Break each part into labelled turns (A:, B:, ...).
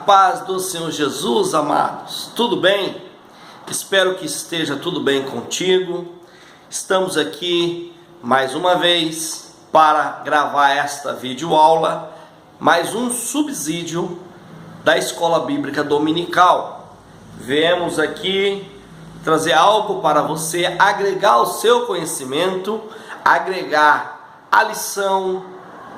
A: paz do Senhor Jesus, amados. Tudo bem? Espero que esteja tudo bem contigo. Estamos aqui mais uma vez para gravar esta videoaula, mais um subsídio da Escola Bíblica Dominical. Viemos aqui trazer algo para você agregar ao seu conhecimento, agregar a lição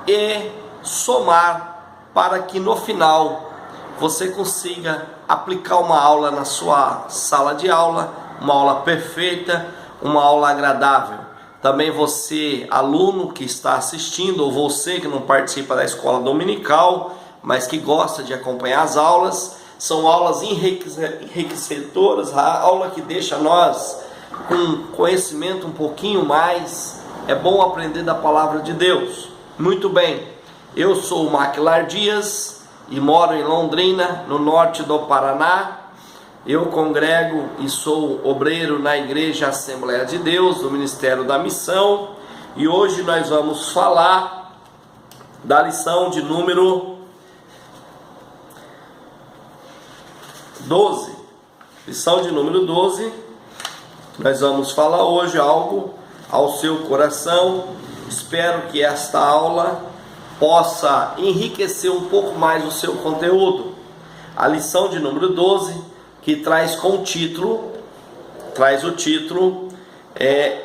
A: e somar para que no final você consiga aplicar uma aula na sua sala de aula, uma aula perfeita, uma aula agradável. Também você, aluno que está assistindo, ou você que não participa da escola dominical, mas que gosta de acompanhar as aulas, são aulas enriquecedoras, a aula que deixa nós com conhecimento um pouquinho mais. É bom aprender da palavra de Deus. Muito bem, eu sou o Maquilar Dias e moro em Londrina, no norte do Paraná. Eu congrego e sou obreiro na Igreja Assembleia de Deus, do Ministério da Missão. E hoje nós vamos falar da lição de número 12. Lição de número 12. Nós vamos falar hoje algo ao seu coração. Espero que esta aula possa enriquecer um pouco mais o seu conteúdo. A lição de número 12, que traz o título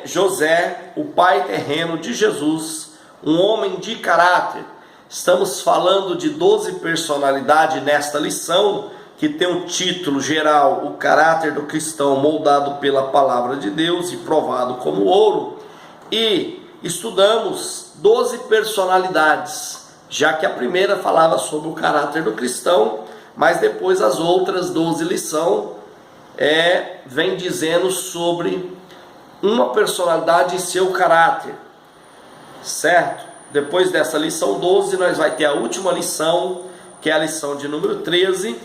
A: José, o pai terreno de Jesus, um homem de caráter. Estamos falando de 12 personalidades nesta lição, que tem o título geral, o caráter do cristão moldado pela palavra de Deus e provado como ouro. E estudamos 12 personalidades, já que a primeira falava sobre o caráter do cristão, mas depois as outras 12 lições vem dizendo sobre uma personalidade e seu caráter, certo? Depois dessa lição 12, nós vai ter a última lição, que é a lição de número 13,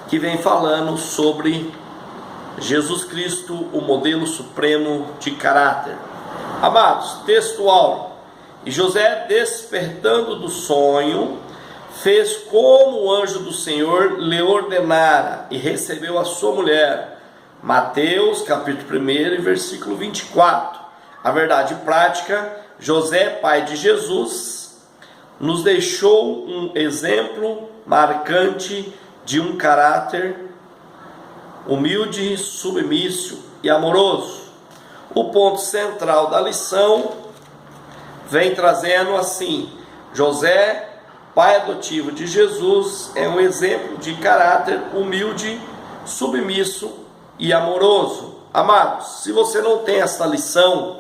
A: que vem falando sobre Jesus Cristo, o modelo supremo de caráter. Amados, textual. E José, despertando do sonho, fez como o anjo do Senhor lhe ordenara e recebeu a sua mulher. Mateus capítulo 1, versículo 24. A verdade prática: José, pai de Jesus, nos deixou um exemplo marcante de um caráter humilde, submisso e amoroso. O ponto central da lição vem trazendo assim: José, pai adotivo de Jesus, é um exemplo de caráter humilde, submisso e amoroso. Amados, se você não tem essa lição,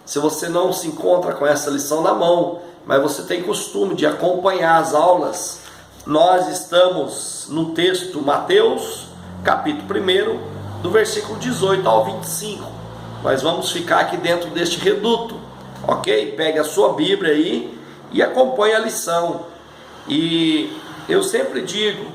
A: se você não se encontra com essa lição na mão, mas você tem costume de acompanhar as aulas, nós estamos no texto Mateus, capítulo 1, do versículo 18 ao 25. Nós vamos ficar aqui dentro deste reduto, ok? Pegue a sua Bíblia aí e acompanhe a lição. E eu sempre digo,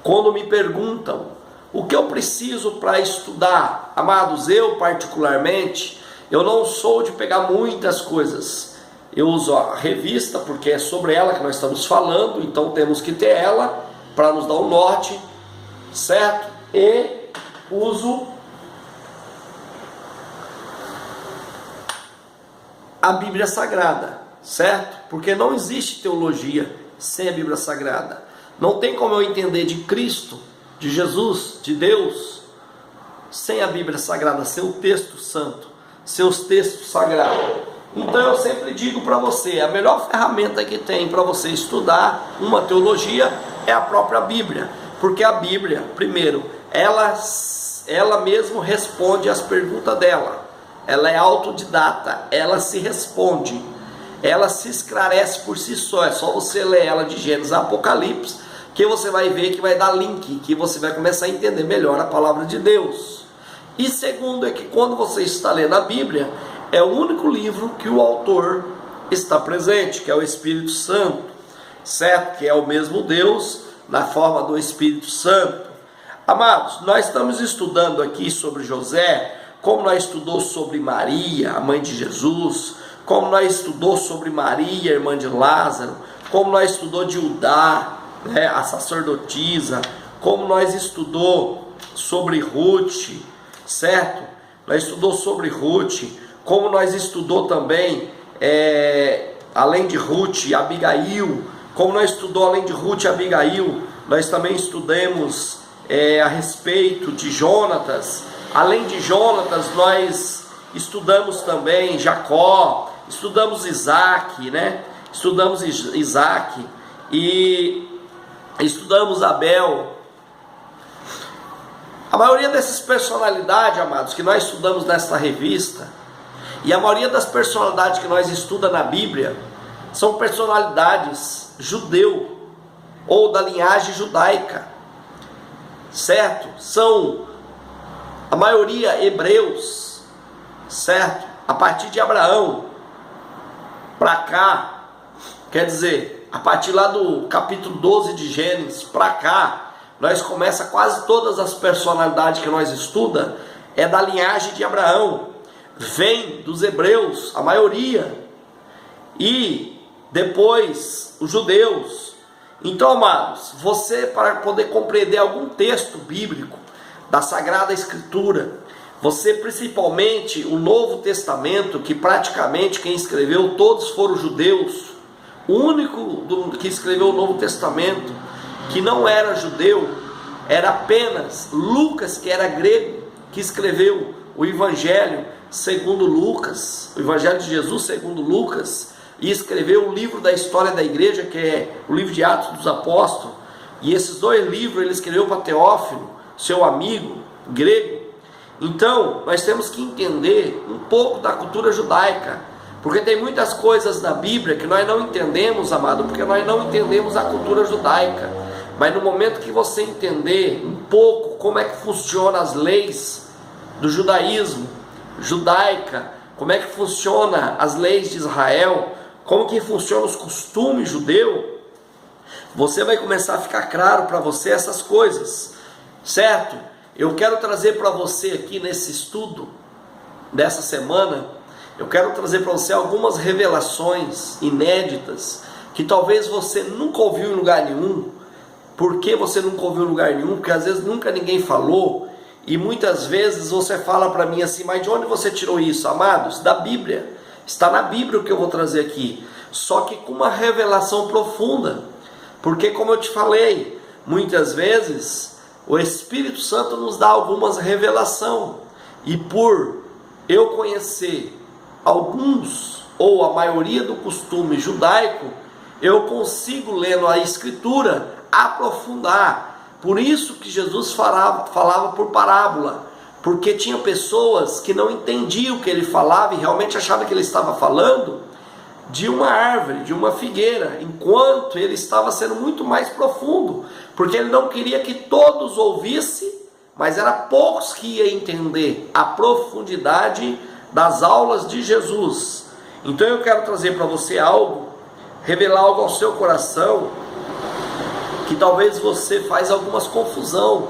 A: quando me perguntam o que eu preciso para estudar, amados, eu particularmente, eu não sou de pegar muitas coisas. Eu uso a revista, porque é sobre ela que nós estamos falando, então temos que ter ela para nos dar um norte, certo? E uso a Bíblia Sagrada, certo? Porque não existe teologia sem a Bíblia Sagrada. Não tem como eu entender de Cristo, de Jesus, de Deus, sem a Bíblia Sagrada, seu texto santo, seus textos sagrados. Então eu sempre digo para você, a melhor ferramenta que tem para você estudar uma teologia é a própria Bíblia. Porque a Bíblia, primeiro, ela mesmo responde às perguntas dela. Ela é autodidata, ela se responde, ela se esclarece por si só. É só você ler ela de Gênesis a Apocalipse, que você vai ver que vai dar link, que você vai começar a entender melhor a palavra de Deus. E segundo é que quando você está lendo a Bíblia, é o único livro que o autor está presente, que é o Espírito Santo, certo? Que é o mesmo Deus na forma do Espírito Santo. Amados, nós estamos estudando aqui sobre José, como nós estudou sobre Maria, a mãe de Jesus, como nós estudou sobre Maria, irmã de Lázaro, como nós estudou de Judá, né, a sacerdotisa, como nós estudou sobre Ruth, certo? Nós estudou sobre Ruth, como nós estudou também, além de Ruth, Abigail, como nós estudou além de Ruth e Abigail, nós também estudamos a respeito de Jonatas. Além de Jonatas, nós estudamos também Jacó, estudamos Isaac, né? Estudamos Isaac e estudamos Abel. A maioria dessas personalidades, amados, que nós estudamos nesta revista, e a maioria das personalidades que nós estudamos na Bíblia, são personalidades judeu ou da linhagem judaica, certo? São a maioria hebreus, certo? A partir de Abraão para cá, quer dizer, a partir lá do capítulo 12 de Gênesis para cá, nós começa quase todas as personalidades que nós estuda é da linhagem de Abraão, vem dos hebreus, a maioria, e depois os judeus. Então, amados, você, para poder compreender algum texto bíblico da Sagrada Escritura, você, principalmente o Novo Testamento, que praticamente quem escreveu todos foram judeus, o único que escreveu o Novo Testamento que não era judeu era apenas Lucas, que era grego, que escreveu o Evangelho segundo Lucas, o Evangelho de Jesus segundo Lucas, e escreveu o livro da história da igreja, que é o livro de Atos dos Apóstolos. E esses dois livros ele escreveu para Teófilo, seu amigo grego. Então nós temos que entender um pouco da cultura judaica, porque tem muitas coisas na Bíblia que nós não entendemos, amado, porque nós não entendemos a cultura judaica. Mas no momento que você entender um pouco como é que funcionam as leis do judaísmo, judaica, como é que funciona as leis de Israel, como que funcionam os costumes judeus, você vai começar a ficar claro para você essas coisas, certo? Eu quero trazer para você aqui nesse estudo dessa semana, eu quero trazer para você algumas revelações inéditas, que talvez você nunca ouviu em lugar nenhum. Por que você nunca ouviu em lugar nenhum? Porque às vezes nunca ninguém falou, e muitas vezes você fala para mim assim, mas de onde você tirou isso? Amados, da Bíblia. Está na Bíblia o que eu vou trazer aqui, só que com uma revelação profunda, porque como eu te falei, muitas vezes o Espírito Santo nos dá algumas revelações, e por eu conhecer alguns, ou a maioria do costume judaico, eu consigo, lendo a Escritura, aprofundar. Por isso que Jesus falava por parábola, porque tinha pessoas que não entendiam o que ele falava e realmente achavam que ele estava falando de uma árvore, de uma figueira, enquanto ele estava sendo muito mais profundo, porque ele não queria que todos ouvissem, mas era poucos que iam entender a profundidade das aulas de Jesus. Então eu quero trazer para você algo, revelar algo ao seu coração, que talvez você faz algumas confusão.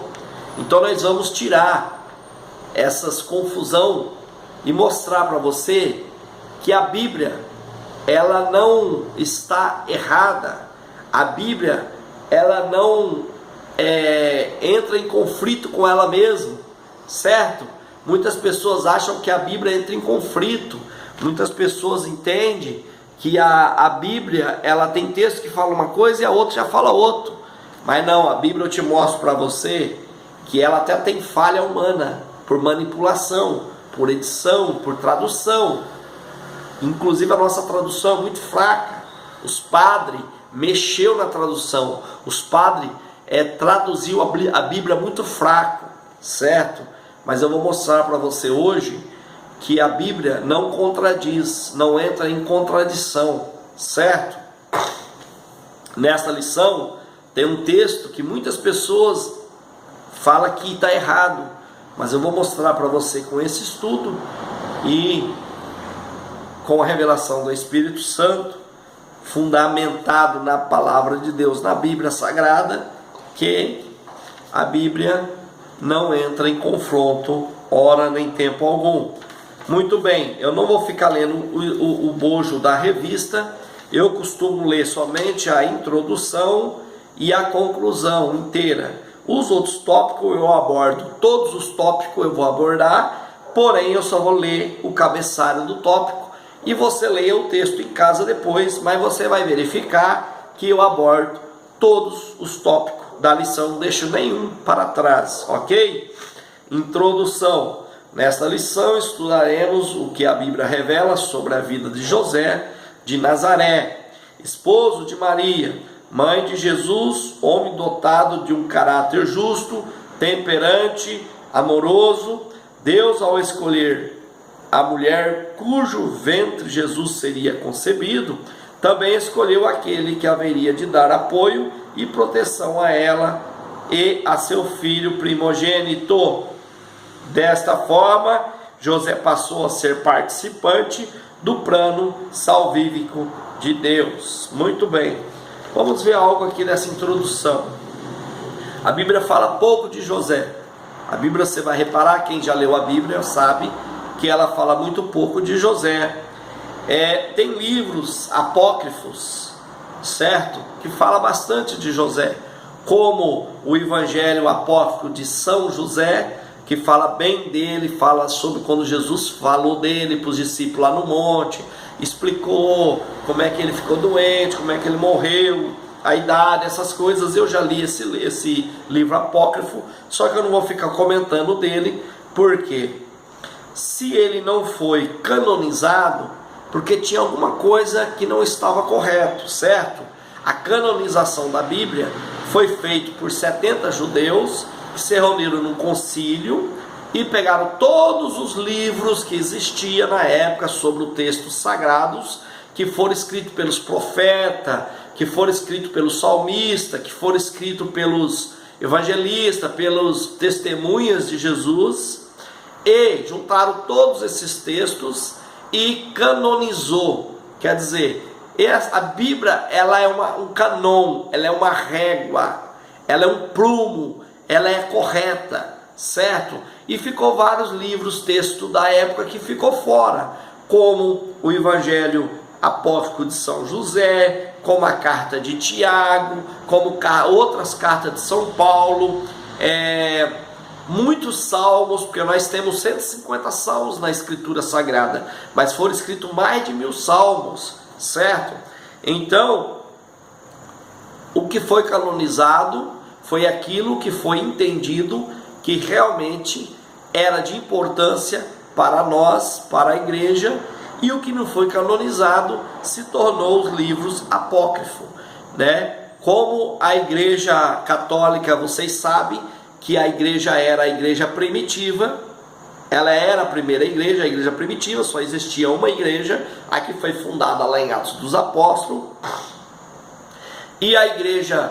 A: Então nós vamos tirar essas confusão e mostrar para você que a Bíblia, ela não está errada. A Bíblia, ela não entra em conflito com ela mesma, certo? Muitas pessoas acham que a Bíblia entra em conflito. Muitas pessoas entendem que a Bíblia, ela tem texto que fala uma coisa e a outra já fala outro. Mas não, a Bíblia eu te mostro para você que ela até tem falha humana, por manipulação, por edição, por tradução. Inclusive a nossa tradução é muito fraca. Os padres mexeu na tradução. Os padres traduziu a Bíblia muito fraco, certo? Mas eu vou mostrar para você hoje que a Bíblia não contradiz, não entra em contradição, certo? Nesta lição tem um texto que muitas pessoas falam que está errado, mas eu vou mostrar para você com esse estudo e com a revelação do Espírito Santo, fundamentado na palavra de Deus, na Bíblia Sagrada, que a Bíblia não entra em confronto, hora nem tempo algum. Muito bem, eu não vou ficar lendo o bojo da revista, eu costumo ler somente a introdução e a conclusão inteira. Os outros tópicos eu abordo, todos os tópicos eu vou abordar, porém eu só vou ler o cabeçalho do tópico e você leia o texto em casa depois, mas você vai verificar que eu abordo todos os tópicos da lição, não deixo nenhum para trás, ok? Introdução. Nesta lição estudaremos o que a Bíblia revela sobre a vida de José de Nazaré, esposo de Maria, mãe de Jesus, homem dotado de um caráter justo, temperante, amoroso. Deus, ao escolher a mulher cujo ventre Jesus seria concebido, também escolheu aquele que haveria de dar apoio e proteção a ela e a seu filho primogênito. Desta forma, José passou a ser participante do plano salvífico de Deus. Muito bem, vamos ver algo aqui nessa introdução. A Bíblia fala pouco de José. A Bíblia, você vai reparar, quem já leu a Bíblia sabe que ela fala muito pouco de José. Tem livros apócrifos, certo? Que fala bastante de José, como o Evangelho apócrifo de São José, que fala bem dele, fala sobre quando Jesus falou dele para os discípulos lá no monte, explicou como é que ele ficou doente, como é que ele morreu, a idade, essas coisas. Eu já li esse livro apócrifo, só que eu não vou ficar comentando dele, porque se ele não foi canonizado, porque tinha alguma coisa que não estava correto, certo? A canonização da Bíblia foi feita por 70 judeus que se reuniram num concílio e pegaram todos os livros que existiam na época sobre os textos sagrados, que foram escritos pelos profetas, que foram escritos pelos salmistas, que foram escritos pelos evangelistas, pelos testemunhas de Jesus, e juntaram todos esses textos e canonizou. Quer dizer, a Bíblia, ela é um canon, ela é uma régua, ela é um prumo, ela é correta, certo? E ficou vários livros, textos da época que ficou fora, como o Evangelho apócrifo de São José, como a carta de Tiago, como outras cartas de São Paulo, muitos salmos, porque nós temos 150 salmos na Escritura Sagrada, mas foram escritos mais de 1000 salmos, certo? Então, o que foi canonizado foi aquilo que foi entendido que realmente era de importância para nós, para a igreja, e o que não foi canonizado se tornou os livros apócrifos, né? Como a igreja católica, vocês sabem que a igreja era a igreja primitiva, ela era a primeira igreja, a igreja primitiva, só existia uma igreja, a que foi fundada lá em Atos dos Apóstolos, e a igreja,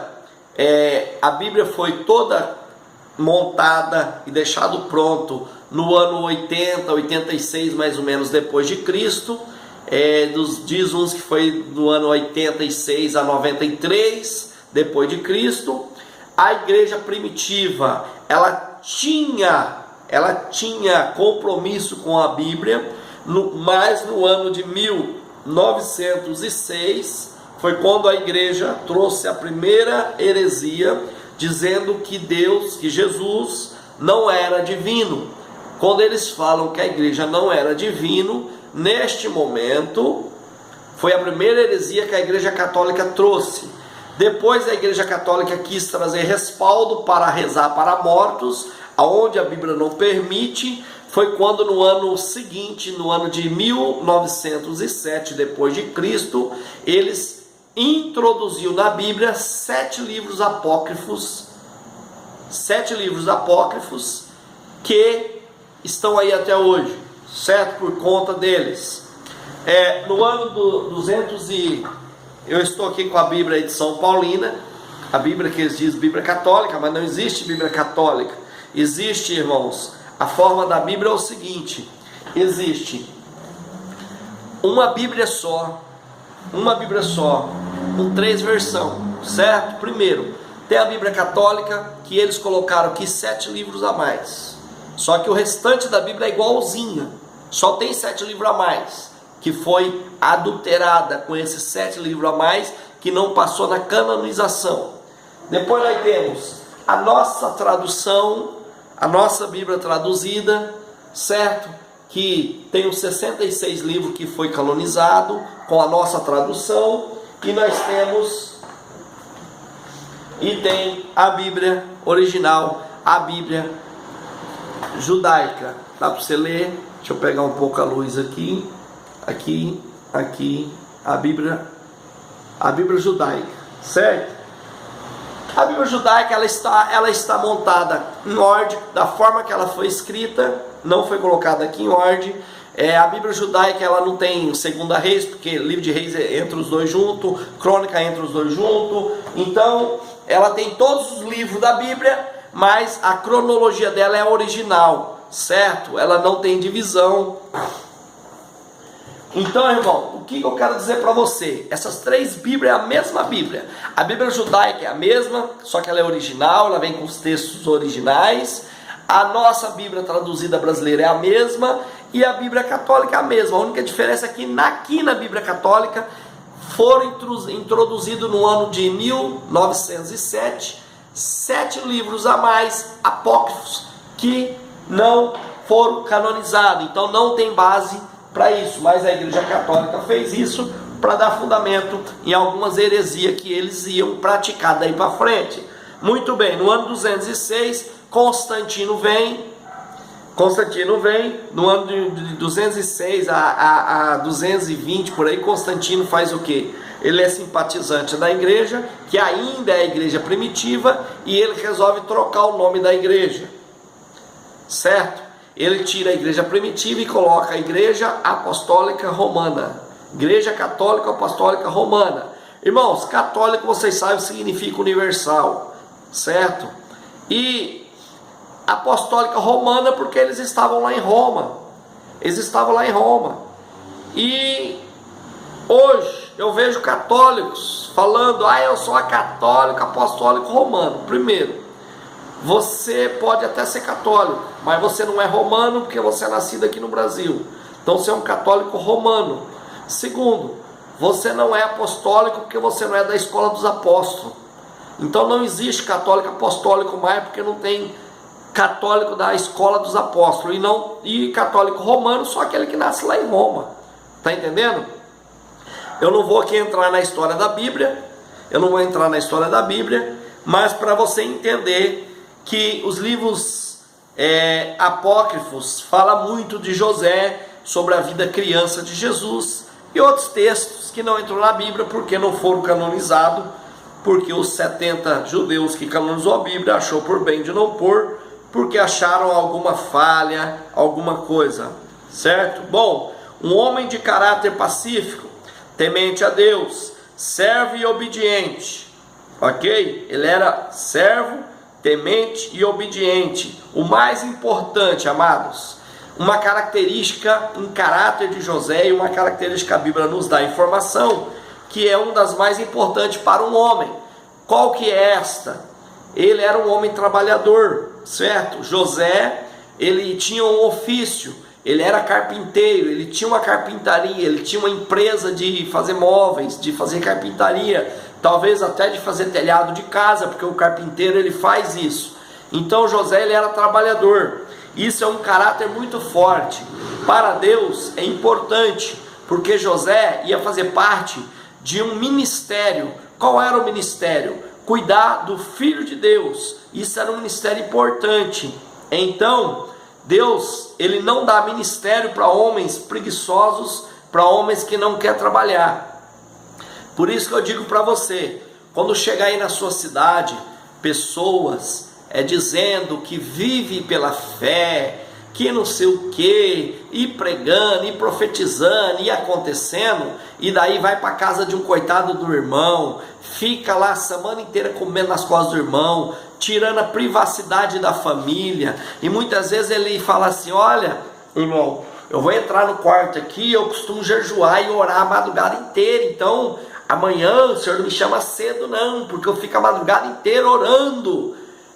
A: a Bíblia foi toda montada e deixado pronto no ano 80, 86 mais ou menos depois de Cristo. Diz uns que foi do ano 86 a 93 depois de Cristo. A igreja primitiva, ela tinha compromisso com a Bíblia, mas no ano de 1906 foi quando a igreja trouxe a primeira heresia, dizendo que Jesus não era divino. Quando eles falam que a igreja não era divino, neste momento foi a primeira heresia que a igreja católica trouxe. Depois a igreja católica quis trazer respaldo para rezar para mortos, aonde a Bíblia não permite. Foi quando no ano seguinte, no ano de 1907 depois de Cristo, eles introduziu na Bíblia 7 livros apócrifos, que estão aí até hoje, certo? Por conta deles. No ano do 200 eu estou aqui com a Bíblia edição paulina, a Bíblia que eles dizem Bíblia católica, mas não existe Bíblia católica. Existe, irmãos, a forma da Bíblia é o seguinte: existe uma Bíblia só, com 3 versões, certo? Primeiro, tem a Bíblia católica, que eles colocaram aqui 7 livros a mais, só que o restante da Bíblia é igualzinha, só tem 7 livros a mais, que foi adulterada com esses 7 livros a mais, que não passou na canonização. Depois nós temos a nossa tradução, a nossa Bíblia traduzida, certo? Que tem os 66 livros que foi canonizado com a nossa tradução. E nós temos, e tem a Bíblia original, a Bíblia judaica. Dá para você ler? Deixa eu pegar um pouco a luz aqui. Aqui, a Bíblia judaica, certo? A Bíblia judaica ela está montada em ordem, da forma que ela foi escrita, não foi colocada aqui em ordem. A Bíblia judaica ela não tem segunda Reis, porque livro de Reis entra os dois juntos, Crônica entra os dois juntos. Então ela tem todos os livros da Bíblia, mas a cronologia dela é original, certo? Ela não tem divisão. Então, irmão, o que eu quero dizer para você? Essas três Bíblias é a mesma Bíblia. A Bíblia judaica é a mesma, só que ela é original, ela vem com os textos originais. A nossa Bíblia traduzida brasileira é a mesma, e a Bíblia católica é a mesma. A única diferença é que aqui na Bíblia católica foram introduzidos no ano de 1907 7 livros a mais apócrifos que não foram canonizados. Então não tem base para isso, mas a Igreja Católica fez isso para dar fundamento em algumas heresias que eles iam praticar daí para frente. Muito bem, no ano 206, Constantino vem, no ano de 206 a 220, por aí, Constantino faz o quê? Ele é simpatizante da igreja, que ainda é a igreja primitiva, e ele resolve trocar o nome da igreja, certo? Ele tira a igreja primitiva e coloca a igreja apostólica romana, igreja católica apostólica romana. Irmãos, católico, vocês sabem, significa universal, certo? E apostólica romana porque eles estavam lá em Roma. E hoje eu vejo católicos falando: eu sou católico apostólico romano. Primeiro, você pode até ser católico, mas você não é romano porque você é nascido aqui no Brasil. Então você é um católico romano. Segundo, você não é apostólico porque você não é da escola dos apóstolos. Então não existe católico apostólico mais, porque não tem católico da escola dos apóstolos. E católico romano só aquele que nasce lá em Roma. Tá entendendo? Eu não vou aqui entrar na história da Bíblia. Mas para você entender que os livros apócrifos falam muito de José, sobre a vida criança de Jesus, e outros textos que não entram na Bíblia porque não foram canonizados, porque os 70 judeus que canonizou a Bíblia achou por bem de não pôr, porque acharam alguma falha, alguma coisa, certo? Bom, um homem de caráter pacífico, temente a Deus, servo e obediente, ok? Ele era servo, temente e obediente. O mais importante, amados, uma característica, um caráter de José, e uma característica que a Bíblia nos dá informação, que é uma das mais importantes para um homem. Qual que é esta? Ele era um homem trabalhador, certo? José, ele tinha um ofício, ele era carpinteiro, ele tinha uma carpintaria, ele tinha uma empresa de fazer móveis, de fazer carpintaria, talvez até de fazer telhado de casa, porque o carpinteiro ele faz isso. Então José, ele era trabalhador. Isso é um caráter muito forte. Para Deus é importante, porque José ia fazer parte de um ministério. Qual era o ministério? Cuidar do Filho de Deus. Isso era um ministério importante. Então, Deus, ele não dá ministério para homens preguiçosos, para homens que não querem trabalhar. Por isso que eu digo para você, quando chegar aí na sua cidade, pessoas dizendo que vive pela fé, que não sei o que, e pregando, e profetizando, e acontecendo, e daí vai para casa de um coitado do irmão, fica lá a semana inteira comendo nas costas do irmão, tirando a privacidade da família, e muitas vezes ele fala assim: olha, irmão, eu vou entrar no quarto aqui, eu costumo jejuar e orar a madrugada inteira, então amanhã o senhor não me chama cedo não, porque eu fico a madrugada inteira orando,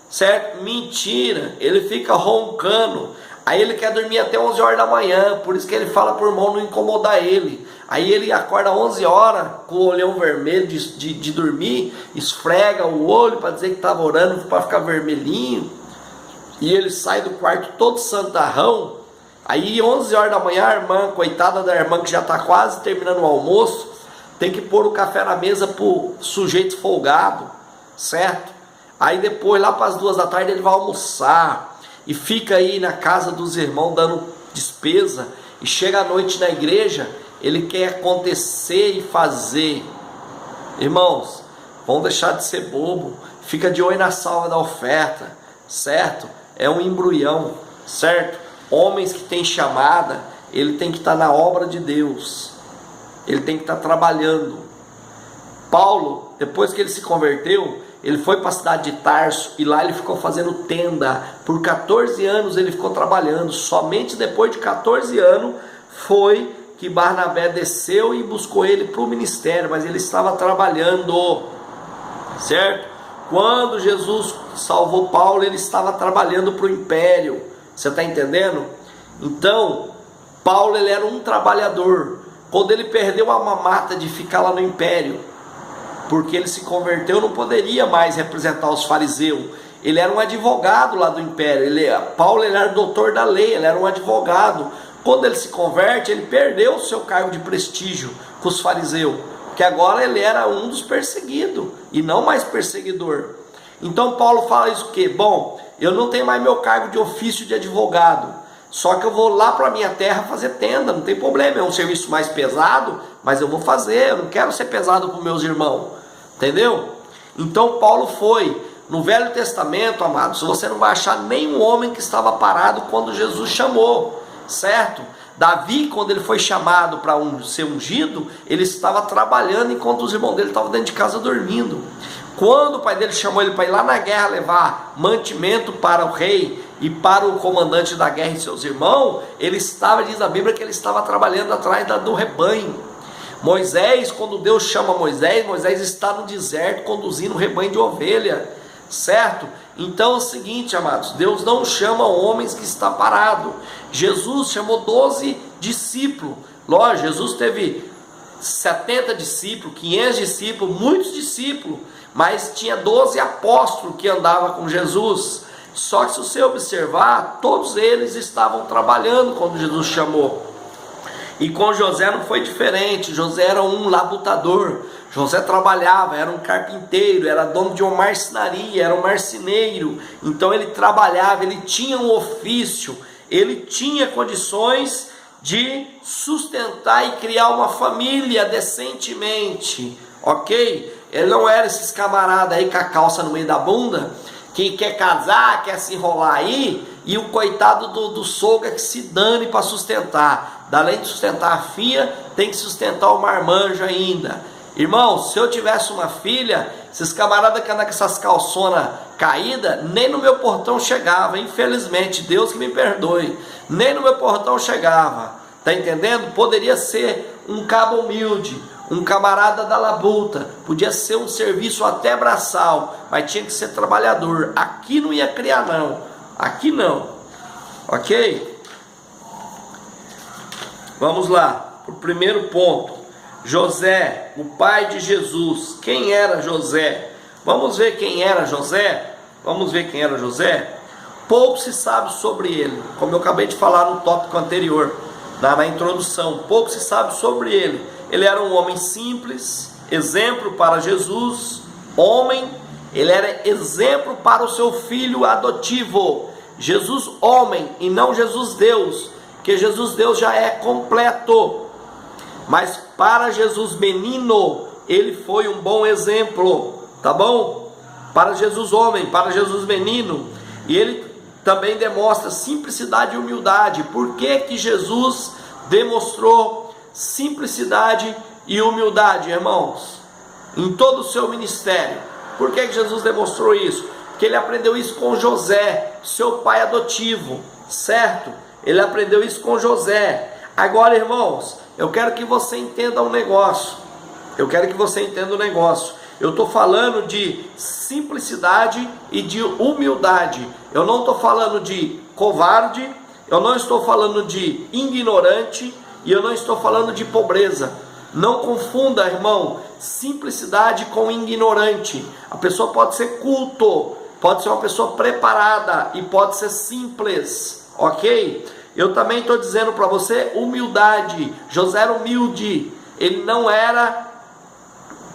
A: certo? Mentira, ele fica roncando. Aí ele quer dormir até 11 horas da manhã, por isso que ele fala para o irmão não incomodar ele. Aí ele acorda 11 horas com o olhão vermelho de dormir, esfrega o olho para dizer que estava orando para ficar vermelhinho. E ele sai do quarto todo santarrão. Aí 11 horas da manhã a irmã, coitada da irmã que já está quase terminando o almoço, tem que pôr o café na mesa para o sujeito folgado, certo? Aí depois lá para as 2 da tarde ele vai almoçar e fica aí na casa dos irmãos dando despesa. E chega à noite na igreja, ele quer acontecer e fazer. Irmãos, vamos deixar de ser bobo. Fica de olho na salva da oferta, certo? É um embrulhão, certo? Homens que têm chamada, ele tem que estar na obra de Deus. Ele tem que estar trabalhando. Paulo, depois que ele se converteu, ele foi para a cidade de Tarso e lá ele ficou fazendo tenda. Por 14 anos ele ficou trabalhando. Somente depois de 14 anos foi que Barnabé desceu e buscou ele para o ministério, mas ele estava trabalhando, certo? Quando Jesus salvou Paulo, ele estava trabalhando para o império. Você está entendendo? Então, Paulo ele era um trabalhador. Quando ele perdeu a mamata de ficar lá no império, porque ele se converteu, não poderia mais representar os fariseus. Ele era um advogado lá do império. Paulo ele era doutor da lei, ele era um advogado. Quando ele se converte, ele perdeu o seu cargo de prestígio com os fariseus, porque agora ele era um dos perseguidos e não mais perseguidor. Então Paulo fala isso que, bom, eu não tenho mais meu cargo de ofício de advogado, só que eu vou lá para a minha terra fazer tenda, não tem problema, é um serviço mais pesado, mas eu vou fazer, eu não quero ser pesado para os meus irmãos, entendeu? Então Paulo foi. No Velho Testamento, amados, você não vai achar nenhum homem que estava parado quando Jesus chamou, certo? Davi, quando ele foi chamado para ser ungido, ele estava trabalhando enquanto os irmãos dele estavam dentro de casa dormindo. Quando o pai dele chamou ele para ir lá na guerra levar mantimento para o rei e para o comandante da guerra e seus irmãos, ele estava, diz a Bíblia, que ele estava trabalhando atrás do rebanho. Moisés, quando Deus chama Moisés, Moisés está no deserto conduzindo um rebanho de ovelha, certo? Então é o seguinte, amados, Deus não chama homens que está parado. Jesus chamou 12 discípulos. Lógico, Jesus teve 70 discípulos, 500 discípulos, muitos discípulos, mas tinha 12 apóstolos que andavam com Jesus. Só que se você observar, todos eles estavam trabalhando quando Jesus chamou. E com José não foi diferente. José era um labutador. José trabalhava, era um carpinteiro, era dono de uma marcenaria, era um marceneiro. Então ele trabalhava, ele tinha um ofício, ele tinha condições de sustentar e criar uma família decentemente, ok? Ele não era esses camaradas aí com a calça no meio da bunda, que quer casar, quer se enrolar aí, e o coitado do sogro é que se dane para sustentar. Além de sustentar a filha, tem que sustentar o marmanjo ainda. Irmão, se eu tivesse uma filha, esses camaradas que andam com essas calçonas caídas, nem no meu portão chegava, infelizmente, Deus que me perdoe, nem no meu portão chegava, tá entendendo? Poderia ser um cabo humilde, um camarada da labuta, podia ser um serviço até braçal, mas tinha que ser trabalhador. Aqui não ia criar não, aqui não, ok? Vamos lá, para o primeiro ponto. José, o pai de Jesus. Quem era José? Vamos ver quem era José? Vamos ver quem era José? Pouco se sabe sobre ele, como eu acabei de falar no tópico anterior, na introdução. Pouco se sabe sobre ele. Ele era um homem simples, exemplo para Jesus, homem. Ele era exemplo para o seu filho adotivo. Jesus homem e não Jesus Deus, que Jesus Deus já é completo. Mas para Jesus menino, ele foi um bom exemplo, tá bom? Para Jesus homem, para Jesus menino. E ele também demonstra simplicidade e humildade. Por que que Jesus demonstrou simplicidade e humildade, irmãos? Em todo o seu ministério. Por que que Jesus demonstrou isso? Porque ele aprendeu isso com José, seu pai adotivo, certo? Ele aprendeu isso com José. Agora, irmãos, eu quero que você entenda um negócio. Eu estou falando de simplicidade e de humildade. Eu não estou falando de covarde. Eu não estou falando de ignorante. e eu não estou falando de pobreza. Não confunda, irmão, simplicidade com ignorante. A pessoa pode ser culto, pode ser uma pessoa preparada e pode ser simples, ok? Eu também estou dizendo para você humildade. José era humilde, ele não era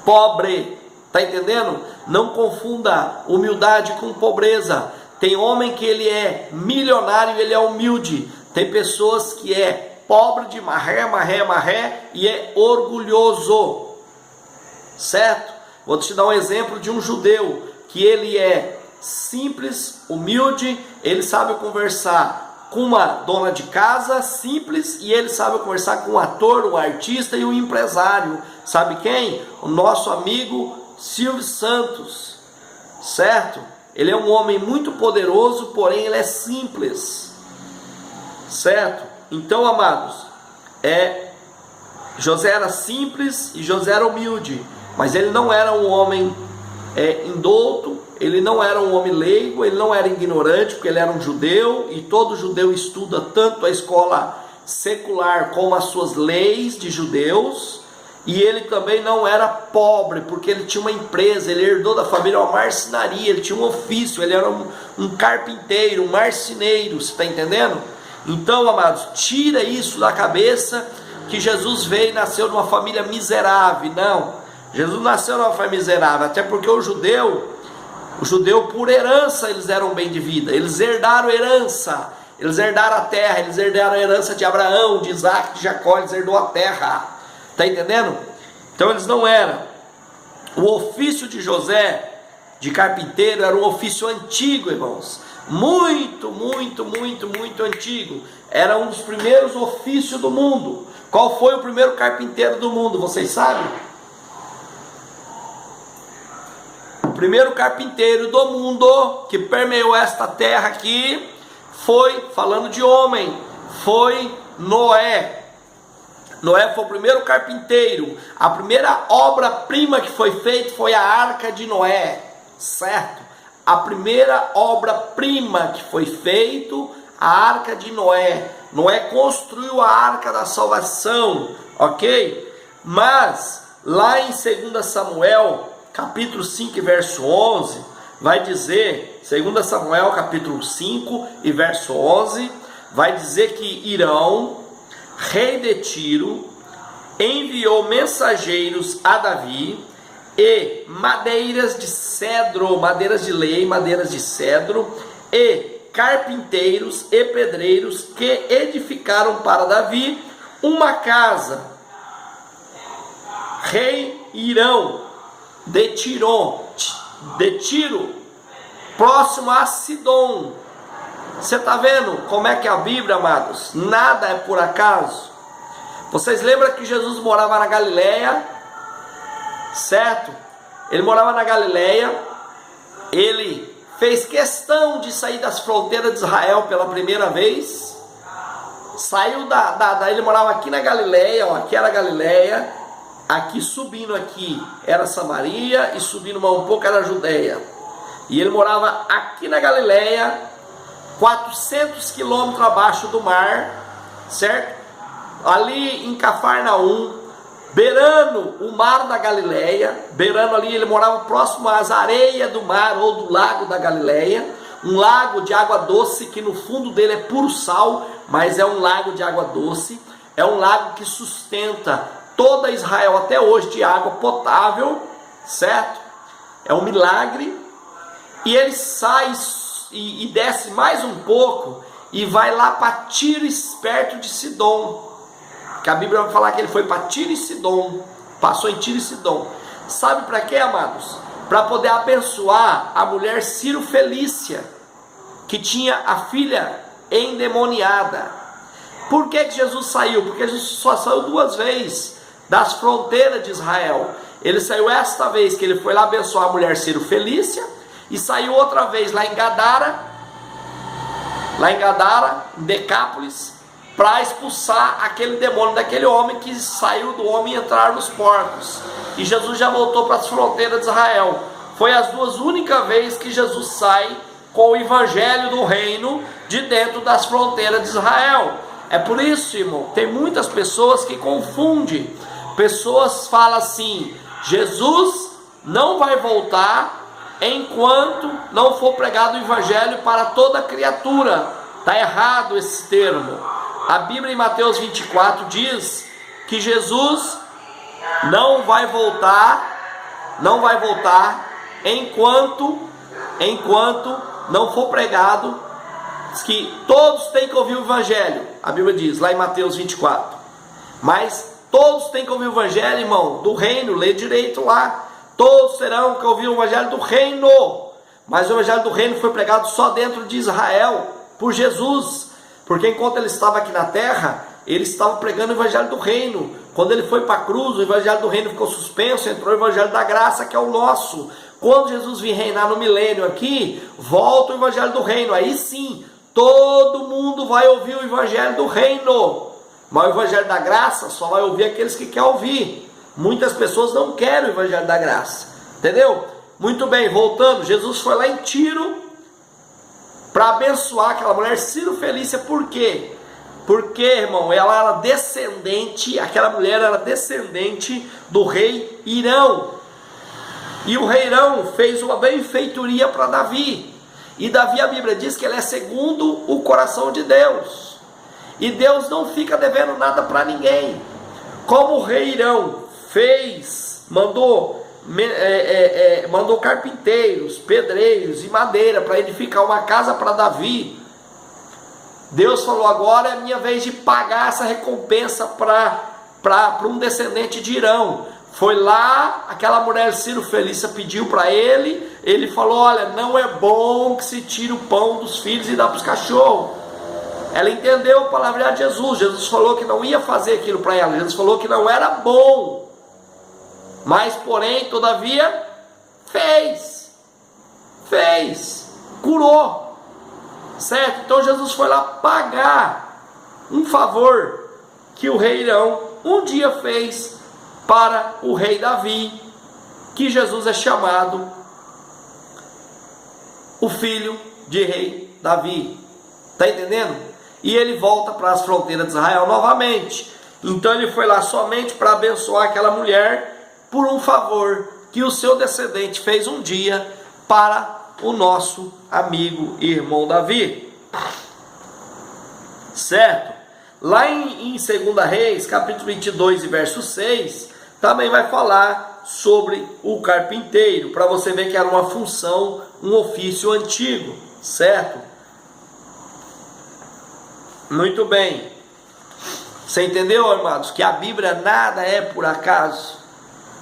A: pobre, tá entendendo? Não confunda humildade com pobreza. Tem homem que ele é milionário e ele é humilde. Tem pessoas que é pobre de marré e é orgulhoso, certo? Vou te dar um exemplo de um judeu que ele é simples, humilde, ele sabe conversar com uma dona de casa simples e ele sabe conversar com um ator, um artista e um empresário. Sabe quem? O nosso amigo Silvio Santos, certo? Ele é um homem muito poderoso, porém ele é simples, certo? Então, amados, José era simples e José era humilde, mas ele não era um homem indouto, ele não era um homem leigo, ele não era ignorante, porque ele era um judeu, e todo judeu estuda tanto a escola secular como as suas leis de judeus. E ele também não era pobre, porque ele tinha uma empresa, ele herdou da família uma marcenaria, ele tinha um ofício, ele era um carpinteiro, um marceneiro, você está entendendo? Então, amados, tira isso da cabeça, que Jesus veio e nasceu numa família miserável. Não, Jesus nasceu numa família miserável, até porque o judeu por herança, eles eram bem de vida, eles herdaram herança, eles herdaram a terra, eles herdaram a herança de Abraão, de Isaac, de Jacó, eles herdou a terra. Está entendendo? Então eles não eram. O ofício de José, de carpinteiro, era um ofício antigo, irmãos. Muito antigo. Era um dos primeiros ofícios do mundo. Qual foi o primeiro carpinteiro do mundo? Vocês sabem? O primeiro carpinteiro do mundo que permeou esta terra aqui foi, falando de homem, foi Noé. Noé foi o primeiro carpinteiro. A primeira obra-prima que foi feita foi a Arca de Noé, certo? A primeira obra-prima que foi feita, a Arca de Noé. Noé construiu a Arca da Salvação, ok? Mas, lá em 2 Samuel, capítulo 5 e verso 11, vai dizer, 2 Samuel, capítulo 5 e verso 11, vai dizer que Irão, rei de Tiro, enviou mensageiros a Davi e madeiras de cedro, madeiras de lei, madeiras de cedro, e carpinteiros e pedreiros que edificaram para Davi uma casa. Rei Irão de Tiro, próximo a Sidom. Você está vendo como é que é a Bíblia, amados? Nada é por acaso. Vocês lembram que Jesus morava na Galileia, certo? Ele morava na Galileia, ele fez questão de sair das fronteiras de Israel pela primeira vez. Saiu ele morava aqui na Galileia, ó, aqui era a Galileia, aqui subindo aqui era Samaria e subindo mais um pouco era a Judeia. E ele morava aqui na Galileia, 400 quilômetros abaixo do mar, certo? Ali em Cafarnaum, beirando o mar da Galileia, beirando ali, ele morava próximo às areias do mar ou do lago da Galileia, um lago de água doce que no fundo dele é puro sal, mas é um lago de água doce, é um lago que sustenta toda Israel até hoje de água potável, certo? É um milagre. E ele sai e desce mais um pouco e vai lá para Tiro, perto de Sidom, que a Bíblia vai falar que ele foi para Tiro e Sidom, passou em Tiro e Sidom. Sabe para quê, amados? Para poder abençoar a mulher Ciro Felícia, que tinha a filha endemoniada. Por que Jesus saiu? Porque Jesus só saiu duas vezes das fronteiras de Israel. Ele saiu esta vez que ele foi lá abençoar a mulher Ciro Felícia, e saiu outra vez lá em Gadara, em Decápolis, para expulsar aquele demônio daquele homem que saiu do homem e entrar nos porcos. E Jesus já voltou para as fronteiras de Israel. Foi as duas únicas vezes que Jesus sai com o evangelho do reino de dentro das fronteiras de Israel. É por isso, irmão, tem muitas pessoas que confundem. Pessoas falam assim: Jesus não vai voltar enquanto não for pregado o evangelho para toda criatura. Está errado esse termo. A Bíblia em Mateus 24 diz que Jesus não vai voltar enquanto não for pregado, que todos têm que ouvir o evangelho. A Bíblia diz lá em Mateus 24. Mas todos têm que ouvir o evangelho, irmão, do reino. Lê direito lá. Todos terão que ouvir o evangelho do reino. Mas o evangelho do reino foi pregado só dentro de Israel, por Jesus. Porque enquanto ele estava aqui na terra, ele estava pregando o evangelho do reino. Quando ele foi para a cruz, o evangelho do reino ficou suspenso, entrou o evangelho da graça, que é o nosso. Quando Jesus vir reinar no milênio aqui, volta o evangelho do reino. Aí sim, todo mundo vai ouvir o evangelho do reino. Mas o evangelho da graça só vai ouvir aqueles que querem ouvir. Muitas pessoas não querem o evangelho da graça. Entendeu? Muito bem, voltando, Jesus foi lá em Tiro para abençoar aquela mulher Ciro Felícia. Por quê? Porque, irmão, ela era descendente, aquela mulher era descendente do rei Irão. E o rei Irão fez uma benfeitoria para Davi. E Davi, a Bíblia diz que ele é segundo o coração de Deus. E Deus não fica devendo nada para ninguém. Como o rei Irão mandou carpinteiros, pedreiros e madeira para edificar uma casa para Davi, Deus falou: agora é a minha vez de pagar essa recompensa para um descendente de Irão. Foi lá, aquela mulher Ciro Felícia pediu para ele, ele falou: olha, não é bom que se tire o pão dos filhos e dá para os cachorros. Ela entendeu a palavra de Jesus. Jesus falou que não ia fazer aquilo para ela, Jesus falou que não era bom, mas porém, todavia, fez, curou, certo? Então Jesus foi lá pagar um favor que o rei Irão um dia fez para o rei Davi, que Jesus é chamado o filho de rei Davi. Está entendendo? E ele volta para as fronteiras de Israel novamente. Então ele foi lá somente para abençoar aquela mulher por um favor que o seu descendente fez um dia para o nosso amigo e irmão Davi. Certo? Lá em 2 Reis, capítulo 22 e verso 6, também vai falar sobre o carpinteiro, para você ver que era uma função, um ofício antigo, certo? Muito bem. Você entendeu, amados, que a Bíblia nada é por acaso?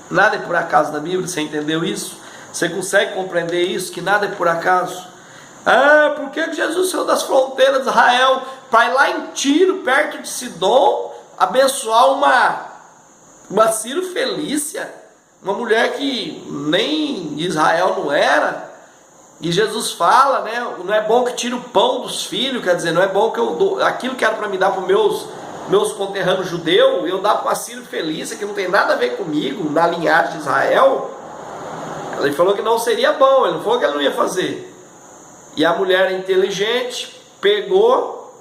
A: Nada é por acaso na Bíblia, você entendeu isso? Você consegue compreender isso, que nada é por acaso? Ah, por que Jesus saiu das fronteiras de Israel para ir lá em Tiro, perto de Sidom, abençoar uma Ciro Felícia, uma mulher que nem Israel não era? E Jesus fala, né, não é bom que tire o pão dos filhos, quer dizer, não é bom que eu dou aquilo que era para me dar para os meus conterrâneos judeus, eu dar para a Ciro Felícia, que não tem nada a ver comigo, na linhagem de Israel. Ele falou que não seria bom, ele não falou que ele não ia fazer. E a mulher inteligente pegou,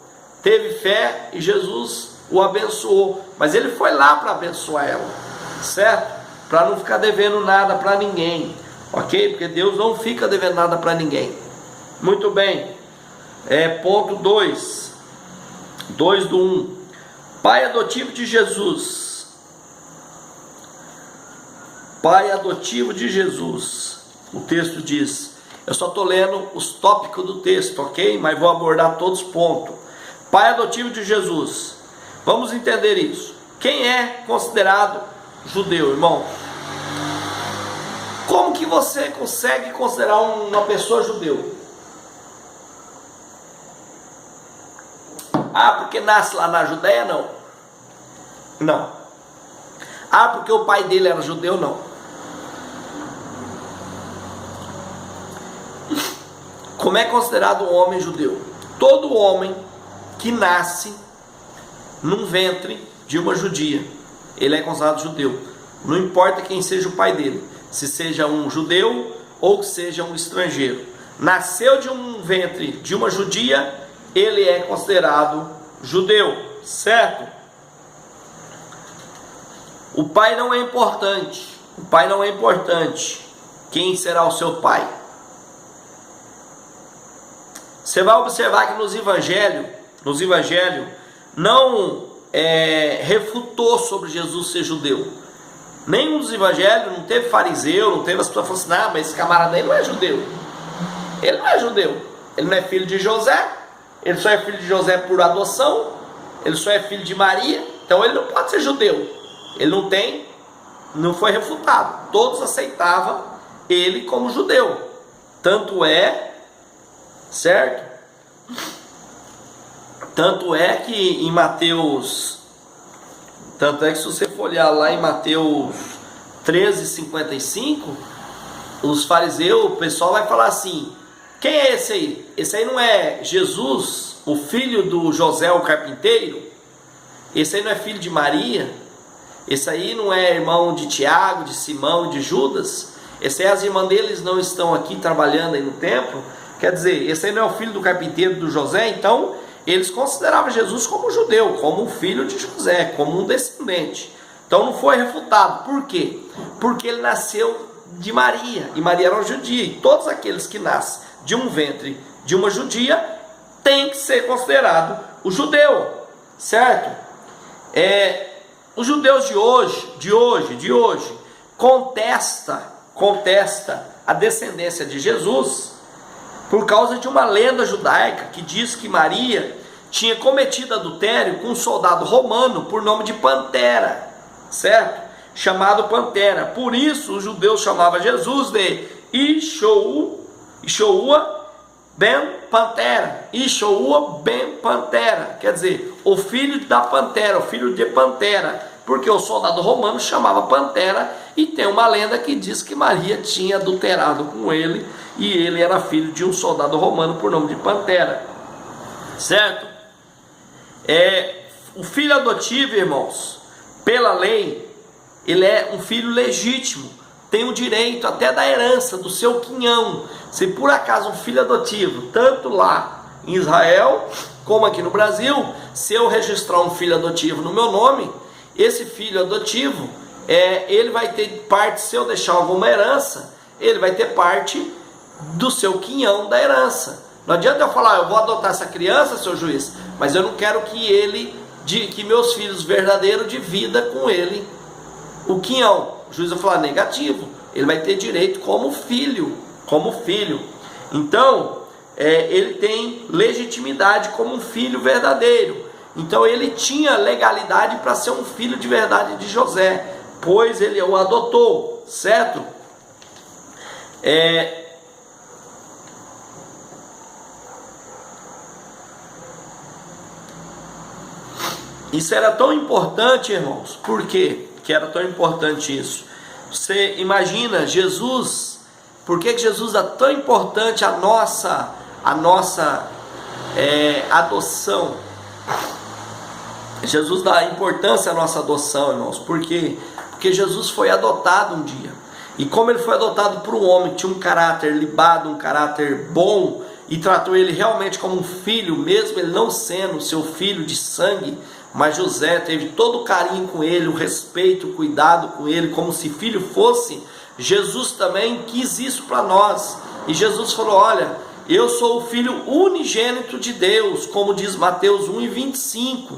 A: teve fé e Jesus o abençoou. Mas ele foi lá para abençoar ela, certo? Para não ficar devendo nada para ninguém, ok? Porque Deus não fica devendo nada para ninguém. Muito bem. Ponto 2 do 1. Pai adotivo de Jesus. Pai adotivo de Jesus. O texto diz, eu só estou lendo os tópicos do texto, ok? Mas vou abordar todos os pontos. Pai adotivo de Jesus. Vamos entender isso. Quem é considerado judeu, irmão? Como que você consegue considerar uma pessoa judeu? Ah, porque nasce lá na Judéia? Não. Não. Ah, porque o pai dele era judeu? Não. Como é considerado um homem judeu? Todo homem que nasce num ventre de uma judia, ele é considerado judeu. Não importa quem seja o pai dele, se seja um judeu ou que seja um estrangeiro. Nasceu de um ventre de uma judia, ele é considerado judeu. certo? O pai não é importante. O pai não é importante. Quem será o seu pai? Você vai observar que nos evangelhos não refutou sobre Jesus ser judeu. Nenhum dos evangelhos, não teve fariseu, não teve as pessoas falando assim, mas esse camarada aí não é judeu. Ele não é judeu. Ele não é filho de José. Ele só é filho de José por adoção. Ele só é filho de Maria. Então ele não pode ser judeu. Ele não foi refutado. Todos aceitavam ele como judeu. Tanto é, certo? Tanto é que em Mateus, tanto é que se você for olhar lá em Mateus 13:55, os fariseus, o pessoal vai falar assim, quem é esse aí? Esse aí não é Jesus, o filho do José o carpinteiro? Esse aí não é filho de Maria? Esse aí não é irmão de Tiago, de Simão e de Judas? Esse aí as irmãs deles não estão aqui trabalhando aí no templo? Quer dizer, esse aí não é o filho do carpinteiro do José? Então eles consideravam Jesus como judeu, como um filho de José, como um descendente. Então não foi refutado. Por quê? Porque ele nasceu de Maria, e Maria era uma judia, e todos aqueles que nascem de um ventre de uma judia tem que ser considerado o judeu, certo? Os judeus de hoje contesta a descendência de Jesus por causa de uma lenda judaica que diz que Maria tinha cometido adultério com um soldado romano por nome de Pantera, certo? Chamado Pantera. Por isso os judeus chamavam Jesus de Yeshua ben Pantera. Yeshua ben Pantera. Quer dizer, o filho da Pantera, o filho de Pantera. Porque o soldado romano chamava Pantera, e tem uma lenda que diz que Maria tinha adulterado com ele, e ele era filho de um soldado romano por nome de Pantera, certo? O filho adotivo, irmãos, pela lei, ele é um filho legítimo, tem o direito até da herança do seu quinhão. Se por acaso um filho adotivo, tanto lá em Israel como aqui no Brasil, se eu registrar um filho adotivo no meu nome, esse filho adotivo, ele vai ter parte, se eu deixar alguma herança, ele vai ter parte do seu quinhão da herança. Não adianta eu falar, eu vou adotar essa criança, seu juiz, mas eu não quero que meus filhos verdadeiros dividam com ele o quinhão. O juiz vai falar, negativo, ele vai ter direito como filho. Então, ele tem legitimidade como um filho verdadeiro. Então ele tinha legalidade para ser um filho de verdade de José, pois ele o adotou, certo? Isso era tão importante, irmãos. Por quê que era tão importante isso? Você imagina Jesus, por que Jesus é tão importante a nossa adoção? Jesus dá importância à nossa adoção, irmãos. Por quê? Porque Jesus foi adotado um dia. E como ele foi adotado por um homem que tinha um caráter libado, um caráter bom, e tratou ele realmente como um filho, mesmo ele não sendo seu filho de sangue, mas José teve todo o carinho com ele, o respeito, o cuidado com ele, como se filho fosse. Jesus também quis isso para nós. E Jesus falou, olha, eu sou o filho unigênito de Deus, como diz Mateus 1:25.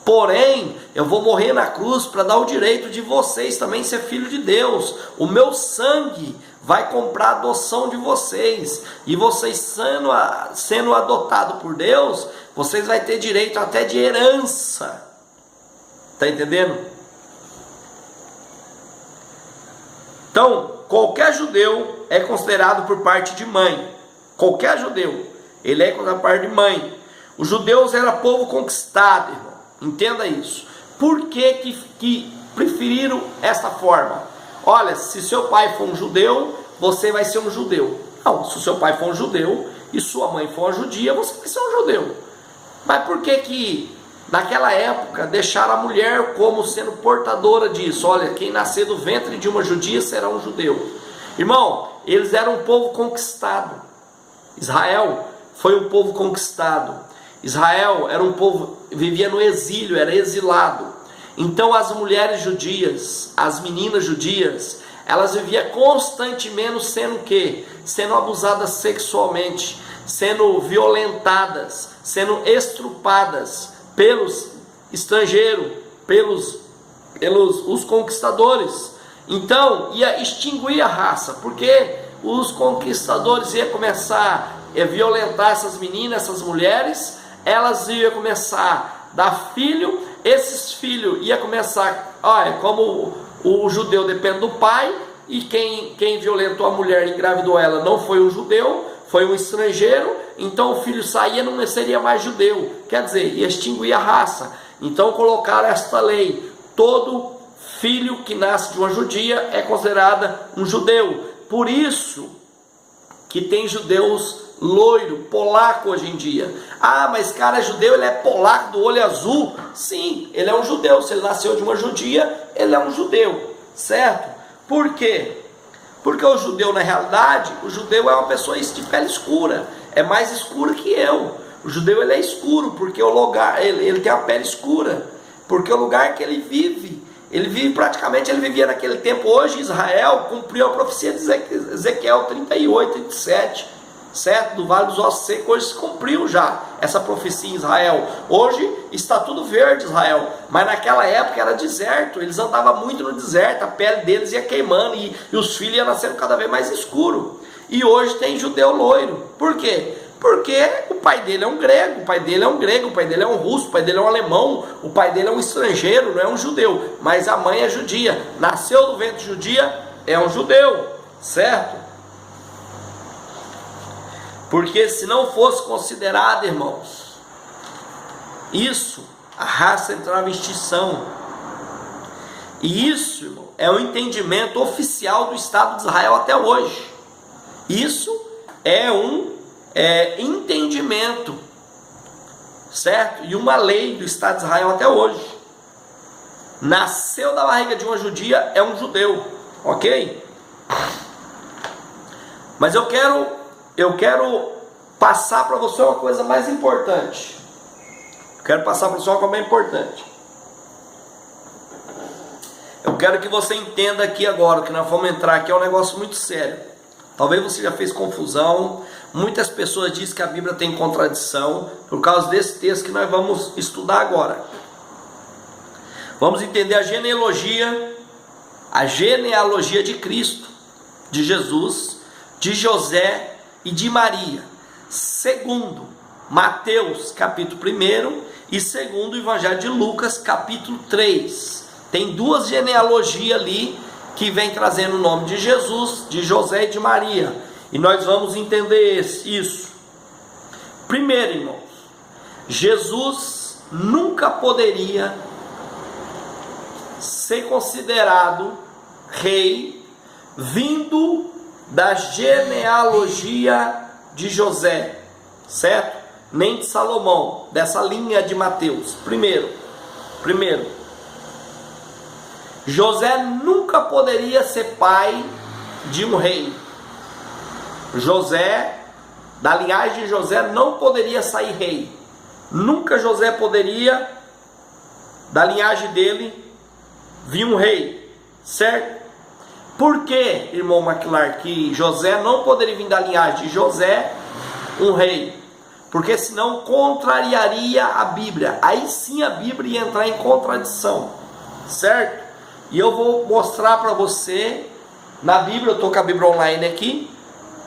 A: Porém, eu vou morrer na cruz para dar o direito de vocês também ser filho de Deus. O meu sangue vai comprar a adoção de vocês. E vocês sendo adotados por Deus, vocês vão ter direito até de herança. Está entendendo? Então, qualquer judeu é considerado por parte de mãe. Qualquer judeu, ele é considerado por parte de mãe. Os judeus eram povo conquistado, irmão. Entenda isso. Por que preferiram essa forma? Olha, se seu pai for um judeu, você vai ser um judeu. Não, se o seu pai for um judeu e sua mãe for uma judia, você vai ser um judeu. Mas por que naquela época deixaram a mulher como sendo portadora disso? Olha, quem nascer do ventre de uma judia será um judeu. Irmão, eles eram um povo conquistado. Israel foi um povo conquistado. Israel era um povo, vivia no exílio, era exilado. Então as mulheres judias, as meninas judias, elas viviam constantemente sendo o quê? Sendo abusadas sexualmente, sendo violentadas, sendo estrupadas pelos estrangeiros, pelos os conquistadores. Então ia extinguir a raça, porque os conquistadores iam começar a violentar essas meninas, essas mulheres, elas iam começar a dar filho, esses filhos iam começar, como o judeu depende do pai, e quem violentou a mulher e engravidou ela não foi um judeu, foi um estrangeiro, então o filho saía, não seria mais judeu, quer dizer, ia extinguir a raça. Então colocaram esta lei: todo filho que nasce de uma judia é considerado um judeu. Por isso que tem judeus loiro, polaco hoje em dia. Mas cara é judeu, ele é polaco, do olho azul. Sim, ele é um judeu. Se ele nasceu de uma judia, ele é um judeu, certo? Por quê? Porque o judeu, na realidade, o judeu é uma pessoa de pele escura, é mais escuro que eu. O judeu, ele é escuro porque o lugar, ele tem a pele escura, porque o lugar que ele vive praticamente, ele vivia naquele tempo. Hoje Israel cumpriu a profecia de Ezequiel 38, 37, certo? Do Vale dos Ossos Secos. Hoje se cumpriu já essa profecia em Israel. Hoje está tudo verde Israel, mas naquela época era deserto, eles andavam muito no deserto, a pele deles ia queimando e os filhos iam nascendo cada vez mais escuro. E hoje tem judeu loiro. Por quê? Porque o pai dele é um grego, o pai dele é um russo, o pai dele é um alemão, o pai dele é um estrangeiro, não é um judeu, mas a mãe é judia, nasceu do ventre judia, é um judeu, certo? Porque se não fosse considerado, irmãos, isso, a raça entrava em extinção. E isso, irmão, é o entendimento oficial do Estado de Israel até hoje. Isso é um entendimento, certo? E uma lei do Estado de Israel até hoje. Nasceu da barriga de uma judia, é um judeu, ok? Mas eu quero passar para você uma coisa mais importante. Eu quero que você entenda aqui agora, que nós vamos entrar aqui, é um negócio muito sério. Talvez você já fez confusão. Muitas pessoas dizem que a Bíblia tem contradição por causa desse texto que nós vamos estudar agora. Vamos entender a genealogia de Cristo, de Jesus, de José e de Maria, segundo Mateus capítulo 1 e segundo o Evangelho de Lucas capítulo 3. Tem duas genealogias ali que vem trazendo o nome de Jesus, de José e de Maria. E nós vamos entender isso. Primeiro, irmãos, Jesus nunca poderia ser considerado rei vindo da genealogia de José, certo? Nem de Salomão, dessa linha de Mateus. Primeiro, José nunca poderia ser pai de um rei. José, da linhagem de José, não poderia sair rei. Nunca José poderia, da linhagem dele, vir um rei, certo? Por que, irmão McClark, que José não poderia vir da linhagem de José, um rei? Porque senão contrariaria a Bíblia. Aí sim a Bíblia ia entrar em contradição, certo? E eu vou mostrar para você na Bíblia. Eu estou com a Bíblia online aqui,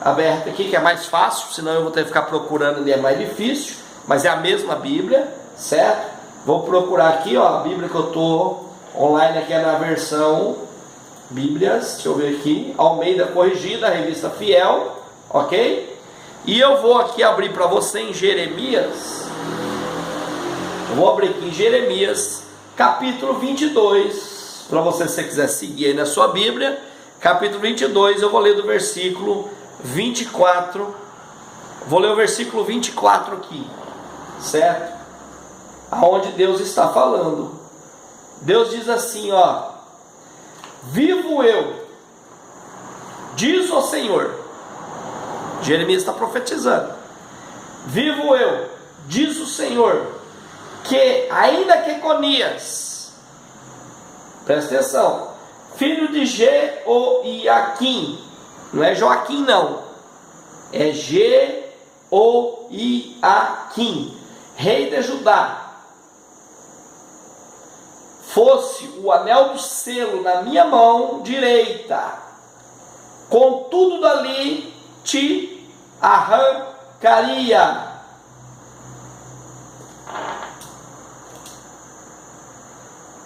A: aberta aqui, que é mais fácil, senão eu vou ter que ficar procurando ali, é mais difícil, mas é a mesma Bíblia, certo? Vou procurar aqui, ó, a Bíblia que eu estou online aqui é na versão Bíblias, deixa eu ver aqui, Almeida Corrigida, a revista Fiel, ok? E eu vou aqui abrir para você em Jeremias, eu vou abrir aqui em Jeremias, capítulo 22, para você, se você quiser seguir aí na sua Bíblia, capítulo 22, eu vou ler do versículo 24, vou ler o versículo 24 aqui, certo? Aonde Deus está falando. Deus diz assim, ó: vivo eu, diz o Senhor. Jeremias está profetizando. Vivo eu, diz o Senhor, que ainda que Conias, presta atenção, filho de Jeoiaquim, não é Joaquim não, é Jeoiaquim, rei de Judá, fosse o anel do selo na minha mão direita, contudo dali te arrancaria.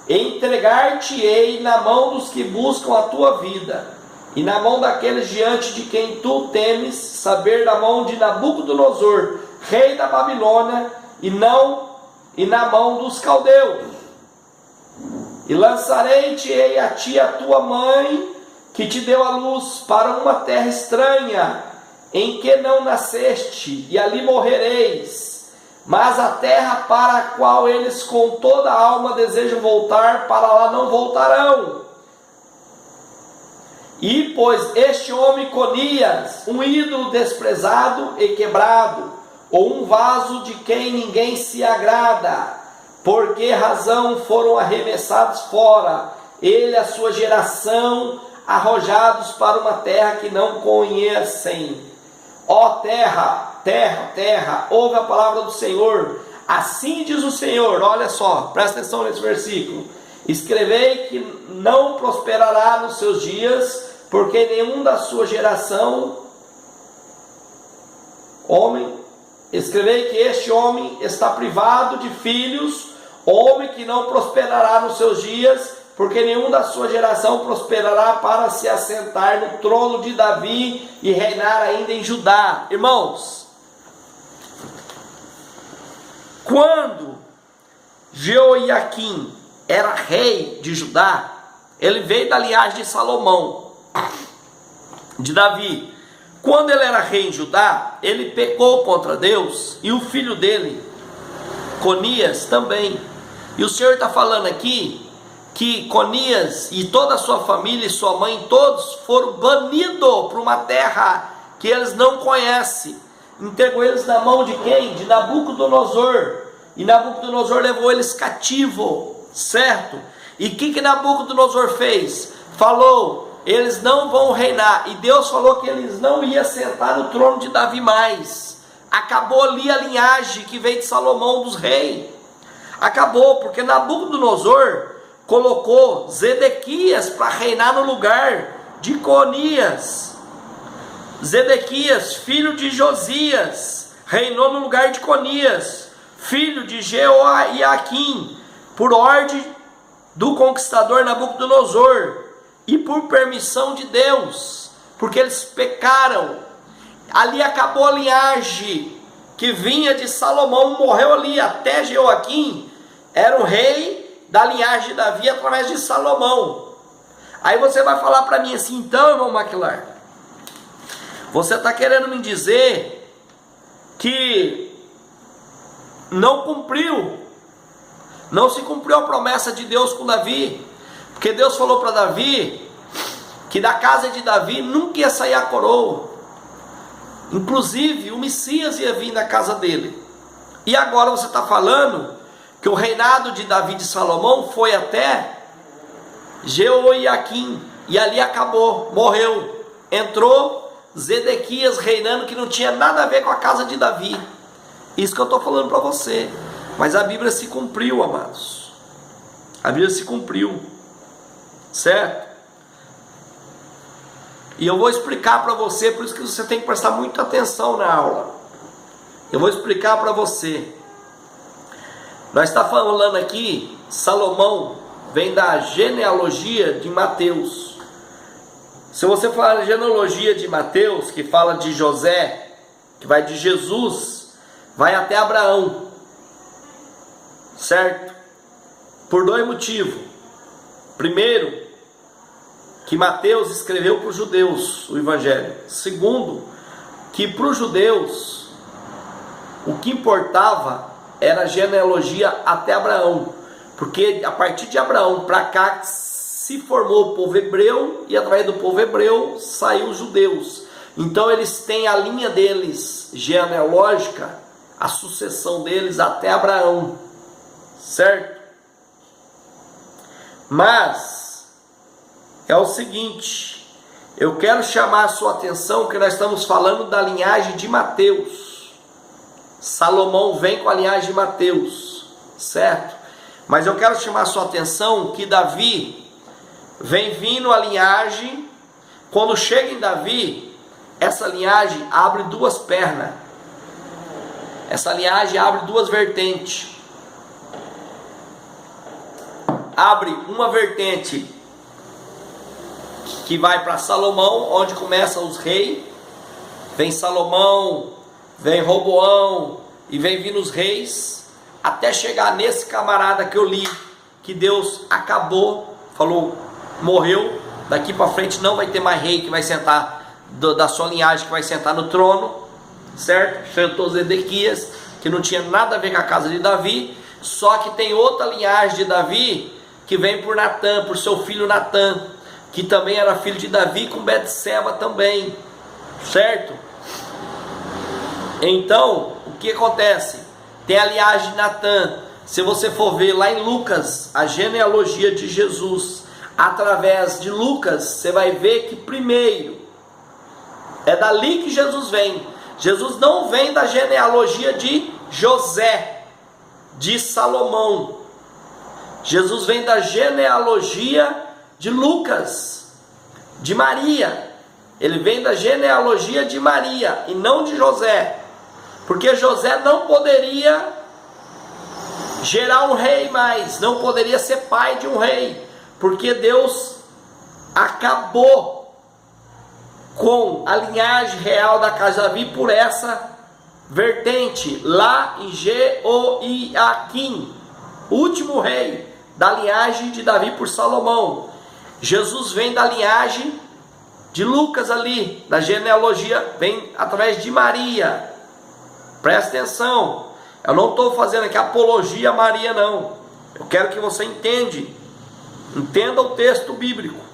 A: Entregar-te-ei na mão dos que buscam a tua vida, e na mão daqueles diante de quem tu temes, saber da mão de Nabucodonosor, rei da Babilônia, e na mão dos caldeus. E lançarei-te-ei a ti a tua mãe, que te deu a luz, para uma terra estranha, em que não nasceste, e ali morrereis. Mas a terra para a qual eles com toda a alma desejam voltar, para lá não voltarão. E pois este homem Conias, um ídolo desprezado e quebrado, ou um vaso de quem ninguém se agrada, por que razão foram arremessados fora, ele e a sua geração, arrojados para uma terra que não conhecem. Ó terra, terra, terra, ouve a palavra do Senhor. Assim diz o Senhor, olha só, presta atenção nesse versículo. Escrevei que não prosperará nos seus dias, porque nenhum da sua geração, escrevei que este homem está privado de filhos, homem que não prosperará nos seus dias, porque nenhum da sua geração prosperará para se assentar no trono de Davi e reinar ainda em Judá. Irmãos, quando Jeoiaquim era rei de Judá, ele veio da linhagem de Salomão, de Davi. Quando ele era rei em Judá, ele pecou contra Deus, e o filho dele, Conias, também. E o Senhor está falando aqui que Conias e toda a sua família e sua mãe, todos foram banidos para uma terra que eles não conhecem. Entregou eles na mão de quem? De Nabucodonosor. E Nabucodonosor levou eles cativo, certo? E o que Nabucodonosor fez? Falou, eles não vão reinar. E Deus falou que eles não iam sentar no trono de Davi mais. Acabou ali a linhagem que veio de Salomão dos reis. Acabou, porque Nabucodonosor colocou Zedequias para reinar no lugar de Conias. Zedequias, filho de Josias, reinou no lugar de Conias, filho de Jeoiaquim, por ordem do conquistador Nabucodonosor e por permissão de Deus, porque eles pecaram. Ali acabou a linhagem que vinha de Salomão, morreu ali. Até Jeoiaquim era o rei da linhagem de Davi através de Salomão. Aí você vai falar para mim assim, então, irmão Maquilar, você está querendo me dizer que não se cumpriu a promessa de Deus com Davi, porque Deus falou para Davi que da casa de Davi nunca ia sair a coroa, inclusive o Messias ia vir na casa dele. E agora você está falando que o reinado de Davi de Salomão foi até Jeoiaquim, e ali acabou, morreu. Entrou Zedequias reinando, que não tinha nada a ver com a casa de Davi. Isso que eu estou falando para você. Mas a Bíblia se cumpriu, amados. A Bíblia se cumpriu, certo? E eu vou explicar para você, por isso que você tem que prestar muita atenção na aula. Eu vou explicar para você. Nós estamos falando aqui, Salomão vem da genealogia de Mateus. Se você falar a genealogia de Mateus, que fala de José, que vai de Jesus, vai até Abraão, certo? Por dois motivos. Primeiro, que Mateus escreveu para os judeus o Evangelho. Segundo, que para os judeus o que importava era a genealogia até Abraão, porque a partir de Abraão para cá se formou o povo hebreu, e através do povo hebreu saiu os judeus. Então eles têm a linha deles genealógica a sucessão deles até Abraão, certo? Mas é o seguinte, eu quero chamar a sua atenção que nós estamos falando da linhagem de Mateus. Salomão vem com a linhagem de Mateus, certo? Mas eu quero chamar a sua atenção que Davi vem vindo a linhagem. Quando chega em Davi, essa linhagem abre duas pernas. Essa linhagem abre duas vertentes. Abre uma vertente que vai para Salomão, onde começam os reis. Vem Salomão, vem Roboão e vem vindo os reis, até chegar nesse camarada que eu li, que Deus acabou, falou, morreu, daqui para frente não vai ter mais rei que vai sentar da sua linhagem, que vai sentar no trono, certo? Sentou Zedequias, que não tinha nada a ver com a casa de Davi. Só que tem outra linhagem de Davi que vem por Natã, por seu filho Natã, que também era filho de Davi, com Betseba também, certo? Então, o que acontece? Tem a linhagem de Natã. Se você for ver lá em Lucas, a genealogia de Jesus, através de Lucas, você vai ver que primeiro, é dali que Jesus vem. Jesus não vem da genealogia de José, de Salomão. Jesus vem da genealogia de Lucas, de Maria. Ele vem da genealogia de Maria e não de José, porque José não poderia gerar um rei mais, não poderia ser pai de um rei, porque Deus acabou com a linhagem real da casa de Davi por essa vertente, lá em Jeoiaquim, último rei da linhagem de Davi por Salomão. Jesus vem da linhagem de Lucas ali, da genealogia, vem através de Maria. Presta atenção, eu não estou fazendo aqui apologia a Maria não, eu quero que você entenda o texto bíblico.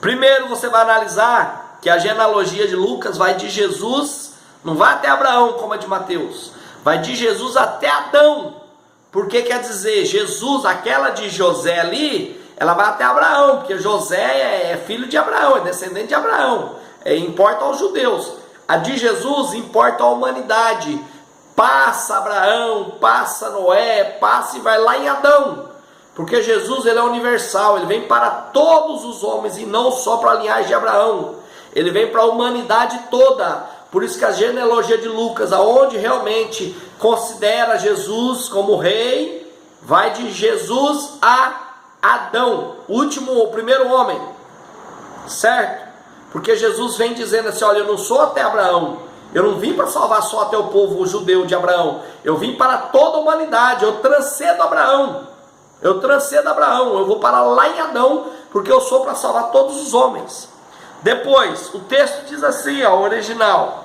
A: Primeiro você vai analisar que a genealogia de Lucas vai de Jesus, não vai até Abraão como a de Mateus, vai de Jesus até Adão, porque quer dizer, Jesus, aquela de José ali, ela vai até Abraão, porque José é filho de Abraão, é descendente de Abraão, importa aos judeus. A de Jesus importa à humanidade, passa Abraão, passa Noé, passa e vai lá em Adão, porque Jesus ele é universal, ele vem para todos os homens e não só para a linhagem de Abraão, ele vem para a humanidade toda. Por isso que a genealogia de Lucas, aonde realmente considera Jesus como rei, vai de Jesus a Adão, o primeiro homem, certo? Porque Jesus vem dizendo assim, olha, eu não sou até Abraão, eu não vim para salvar só até o povo judeu de Abraão, eu vim para toda a humanidade, eu transcendo Abraão, eu vou para lá em Adão, porque eu sou para salvar todos os homens. Depois, o texto diz assim, ó, o original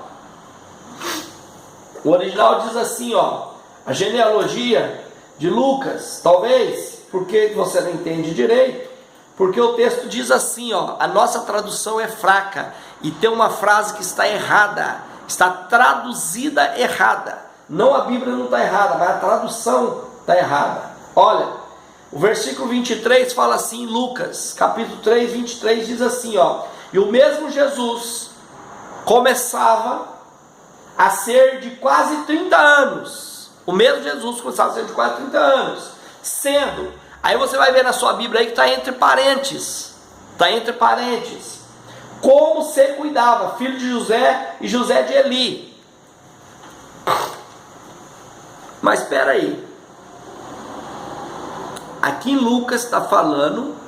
A: diz assim, ó, a genealogia de Lucas, talvez, porque você não entende direito, porque o texto diz assim, ó, a nossa tradução é fraca, e tem uma frase que está errada, está traduzida errada, não a Bíblia não está errada, mas a tradução está errada. Olha, o versículo 23 fala assim, Lucas, capítulo 3, 23, diz assim, ó, e o mesmo Jesus começava a ser de quase 30 anos, o mesmo Jesus começava a ser de quase 30 anos, sendo, aí você vai ver na sua Bíblia aí que está entre parênteses, como se cuidava, filho de José e José de Eli. Mas espera aí, aqui em Lucas está falando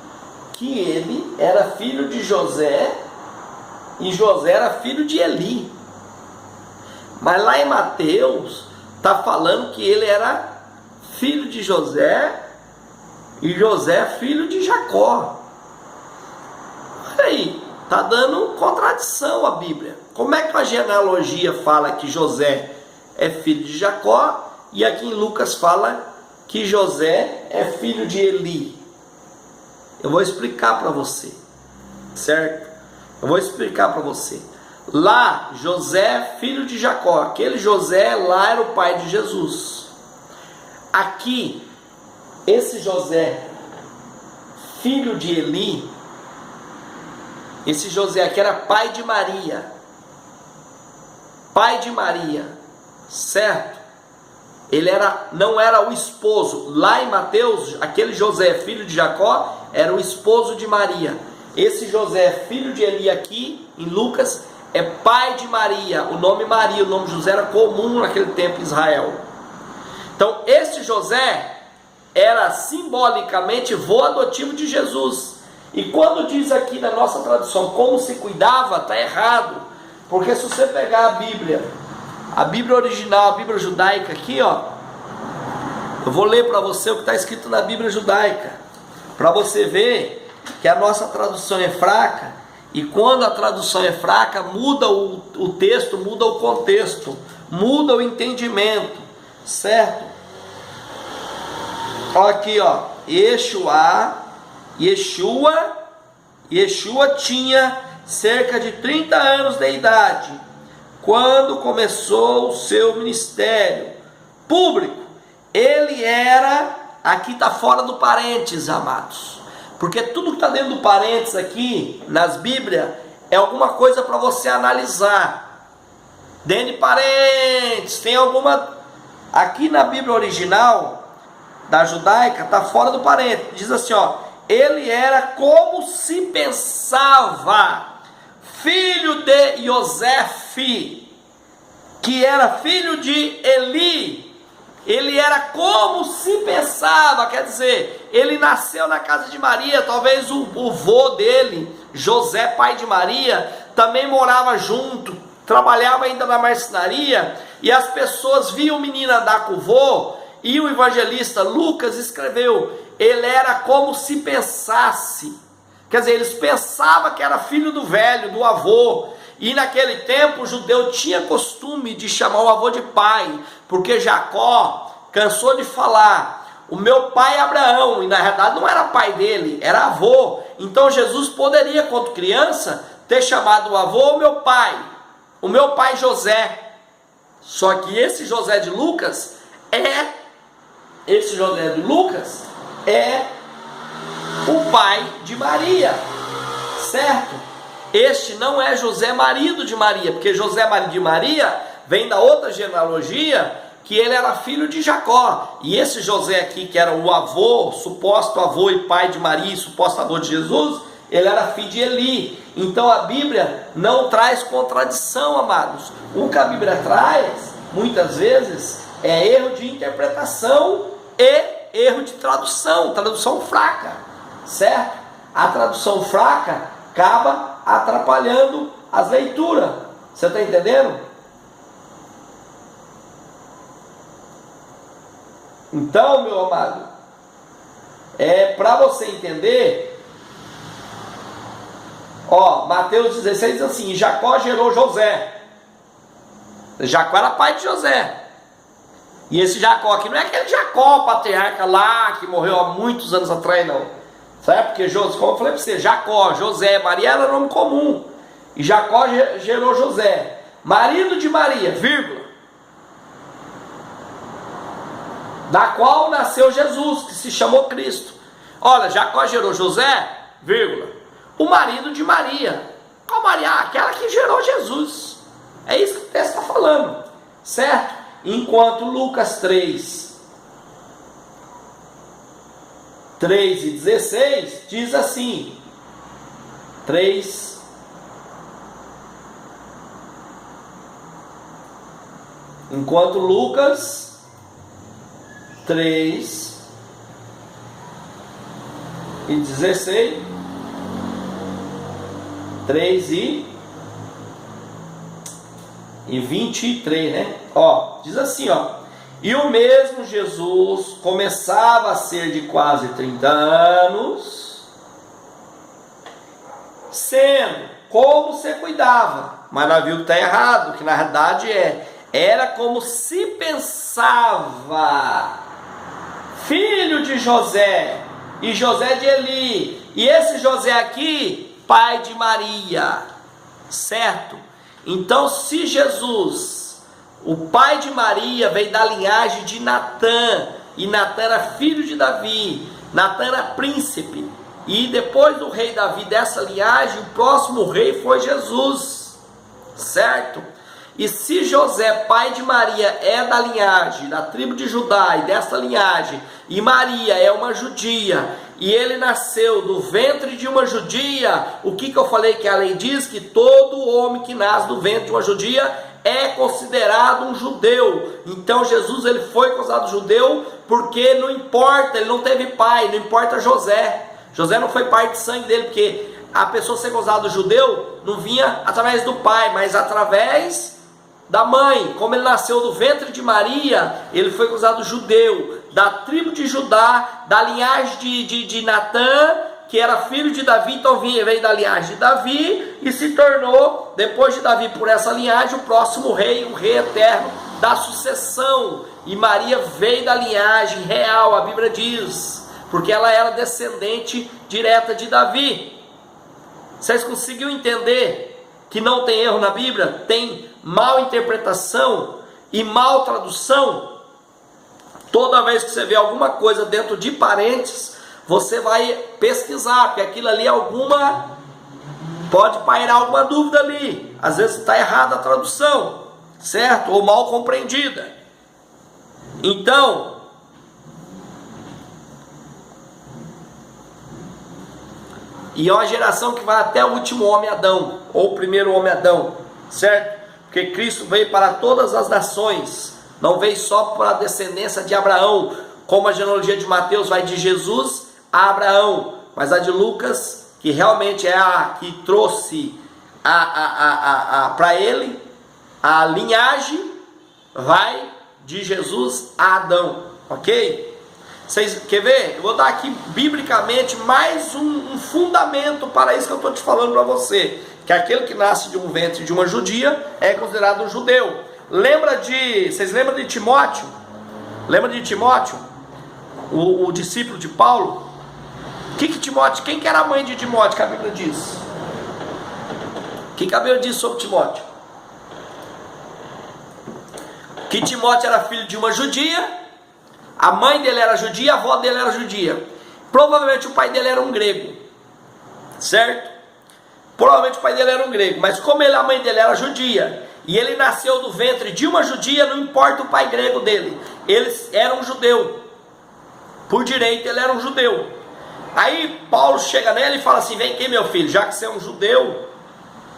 A: que ele era filho de José e José era filho de Eli. Mas lá em Mateus está falando que ele era filho de José e José filho de Jacó. Olha aí, está dando contradição a Bíblia. Como é que a genealogia fala que José é filho de Jacó e aqui em Lucas fala que José é filho de Eli? Eu vou explicar para você, certo? Eu vou explicar para você. Lá, José, filho de Jacó. Aquele José lá era o pai de Jesus. Aqui, esse José, filho de Eli, esse José aqui era pai de Maria. Pai de Maria, certo? Ele não era o esposo. Lá em Mateus, aquele José, filho de Jacó, era o esposo de Maria. Esse José, filho de Eli aqui, em Lucas, é pai de Maria. O nome Maria, o nome José era comum naquele tempo em Israel. Então, esse José era simbolicamente vô adotivo de Jesus. E quando diz aqui na nossa tradução como se cuidava, está errado. Porque se você pegar a Bíblia original, a Bíblia judaica aqui, ó, eu vou ler para você o que está escrito na Bíblia judaica, para você ver que a nossa tradução é fraca, e quando a tradução é fraca, muda o texto, muda o contexto, muda o entendimento, certo? Olha aqui, ó, Yeshua tinha cerca de 30 anos de idade quando começou o seu ministério público. Ele era, aqui está fora do parênteses, amados, porque tudo que está dentro do parênteses aqui nas Bíblias é alguma coisa para você analisar. Dentro de parênteses tem alguma, aqui na Bíblia original da judaica está fora do parênteses, diz assim, ó, ele era como se pensava, filho de Yosef, que era filho de Eli. Ele era como se pensava, quer dizer, ele nasceu na casa de Maria. Talvez o vô dele, José, pai de Maria, também morava junto, trabalhava ainda na marcenaria, e as pessoas viam o menino andar com o vô, e o evangelista Lucas escreveu, ele era como se pensasse. Quer dizer, eles pensavam que era filho do velho, do avô. E naquele tempo o judeu tinha costume de chamar o avô de pai, porque Jacó cansou de falar, o meu pai é Abraão, e na verdade não era pai dele, era avô. Então Jesus poderia, quando criança, ter chamado o avô o meu pai José. Só que esse José de Lucas é o pai de Maria, certo? Este não é José marido de Maria, porque José marido de Maria vem da outra genealogia, que ele era filho de Jacó. E esse José aqui, que era o avô, suposto avô e pai de Maria, e suposto avô de Jesus, ele era filho de Eli. Então a Bíblia não traz contradição, amados. O que a Bíblia traz, muitas vezes, é erro de interpretação e erro de tradução fraca, certo? A tradução fraca acaba atrapalhando as leituras. Você está entendendo? Então, meu amado, para você entender, ó, Mateus 16 diz assim, Jacó gerou José. Jacó era pai de José. E esse Jacó aqui não é aquele Jacó patriarca lá que morreu há muitos anos atrás, não. Sabe? Porque, como eu falei para você, Jacó, José, Maria era nome comum. E Jacó gerou José, marido de Maria, vírgula, da qual nasceu Jesus, que se chamou Cristo. Olha, Jacó gerou José, vírgula, o marido de Maria. Qual Maria? Aquela que gerou Jesus. É isso que o texto está falando, certo? Enquanto Lucas 3 e 16 diz assim, 3, enquanto Lucas 3 e 16, 3 e 23, né? Ó, diz assim, ó, e o mesmo Jesus começava a ser de quase 30 anos, sendo como se cuidava, mas nós vimos que está errado, que na verdade era como se pensava, filho de José, e José de Eli, e esse José aqui, pai de Maria, certo? Então, se Jesus, o pai de Maria, veio da linhagem de Natã, e Natã era filho de Davi, Natã era príncipe, e depois do rei Davi dessa linhagem, o próximo rei foi Jesus, certo? E se José, pai de Maria, é da linhagem, da tribo de Judá, e dessa linhagem, e Maria é uma judia, e ele nasceu do ventre de uma judia, o que eu falei que a lei diz? Que todo homem que nasce do ventre de uma judia é considerado um judeu. Então Jesus, ele foi considerado judeu, porque não importa, ele não teve pai, não importa José. José não foi pai de sangue dele, porque a pessoa ser considerado judeu não vinha através do pai, mas através da mãe. Como ele nasceu do ventre de Maria, ele foi considerado judeu, da tribo de Judá, da linhagem de Natã, que era filho de Davi, então veio da linhagem de Davi, e se tornou, depois de Davi, por essa linhagem, o próximo rei, o rei eterno da sucessão. E Maria veio da linhagem real, a Bíblia diz, porque ela era descendente direta de Davi. Vocês conseguiram entender que não tem erro na Bíblia? Tem mal interpretação e mal tradução? Toda vez que você vê alguma coisa dentro de parênteses, você vai pesquisar, porque aquilo ali pode pairar alguma dúvida ali. Às vezes está errada a tradução, certo? Ou mal compreendida. Então, e é uma geração que vai até o último homem Adão, ou o primeiro homem Adão, certo? Porque Cristo veio para todas as nações, não veio só para a descendência de Abraão, como a genealogia de Mateus vai de Jesus a Abraão, mas a de Lucas, que realmente é a que trouxe para ele a linhagem, vai de Jesus a Adão, ok? Vocês querem ver? Eu vou dar aqui biblicamente mais um fundamento para isso que eu estou te falando para você, que aquele que nasce de um ventre de uma judia é considerado um judeu. Vocês lembram de Timóteo? Lembra de Timóteo? O discípulo de Paulo? Quem que era a mãe de Timóteo, que a Bíblia diz? O que a Bíblia diz sobre Timóteo? Que Timóteo era filho de uma judia, a mãe dele era judia, a avó dele era judia. Provavelmente o pai dele era um grego, certo? Provavelmente o pai dele era um grego, mas como a mãe dele era judia, e ele nasceu do ventre de uma judia, não importa o pai grego dele, ele era um judeu, por direito ele era um judeu. Aí Paulo chega nele e fala assim: vem aqui meu filho, já que você é um judeu,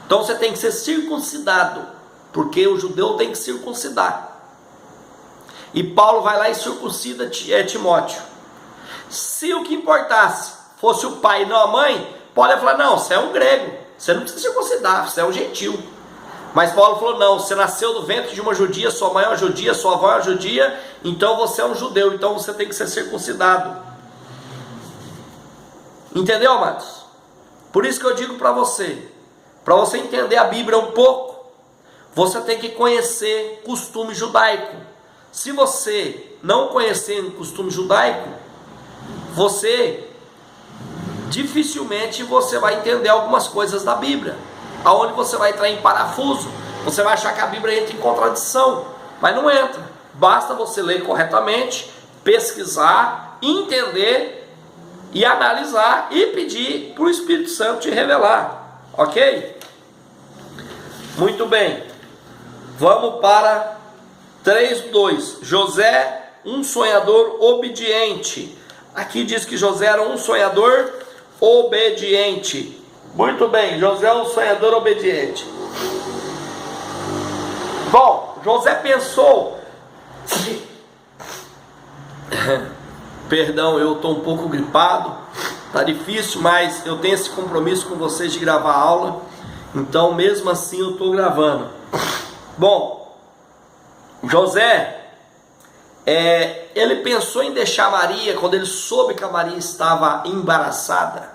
A: então você tem que ser circuncidado, porque o judeu tem que circuncidar. E Paulo vai lá e circuncida Timóteo. Se o que importasse fosse o pai e não a mãe, Paulo ia falar: não, você é um grego, você não precisa circuncidar, você é um gentil. Mas Paulo falou: não, você nasceu do ventre de uma judia, sua mãe é uma judia, sua avó é uma judia, então você é um judeu, então você tem que ser circuncidado. Entendeu, amados? Por isso que eu digo para você entender a Bíblia um pouco, você tem que conhecer costume judaico. Se você não conhecer o costume judaico, dificilmente você vai entender algumas coisas da Bíblia, aonde você vai entrar em parafuso, você vai achar que a Bíblia entra em contradição, mas não entra. Basta você ler corretamente, pesquisar, entender e analisar e pedir para o Espírito Santo te revelar, ok? Muito bem, vamos para 3:2. José, um sonhador obediente. Aqui diz que José era um sonhador obediente. Muito bem, José é um sonhador obediente. Bom, José pensou perdão, eu estou um pouco gripado, tá difícil, mas eu tenho esse compromisso com vocês de gravar a aula, então mesmo assim eu estou gravando. Bom, José, ele pensou em deixar Maria, quando ele soube que a Maria estava embaraçada.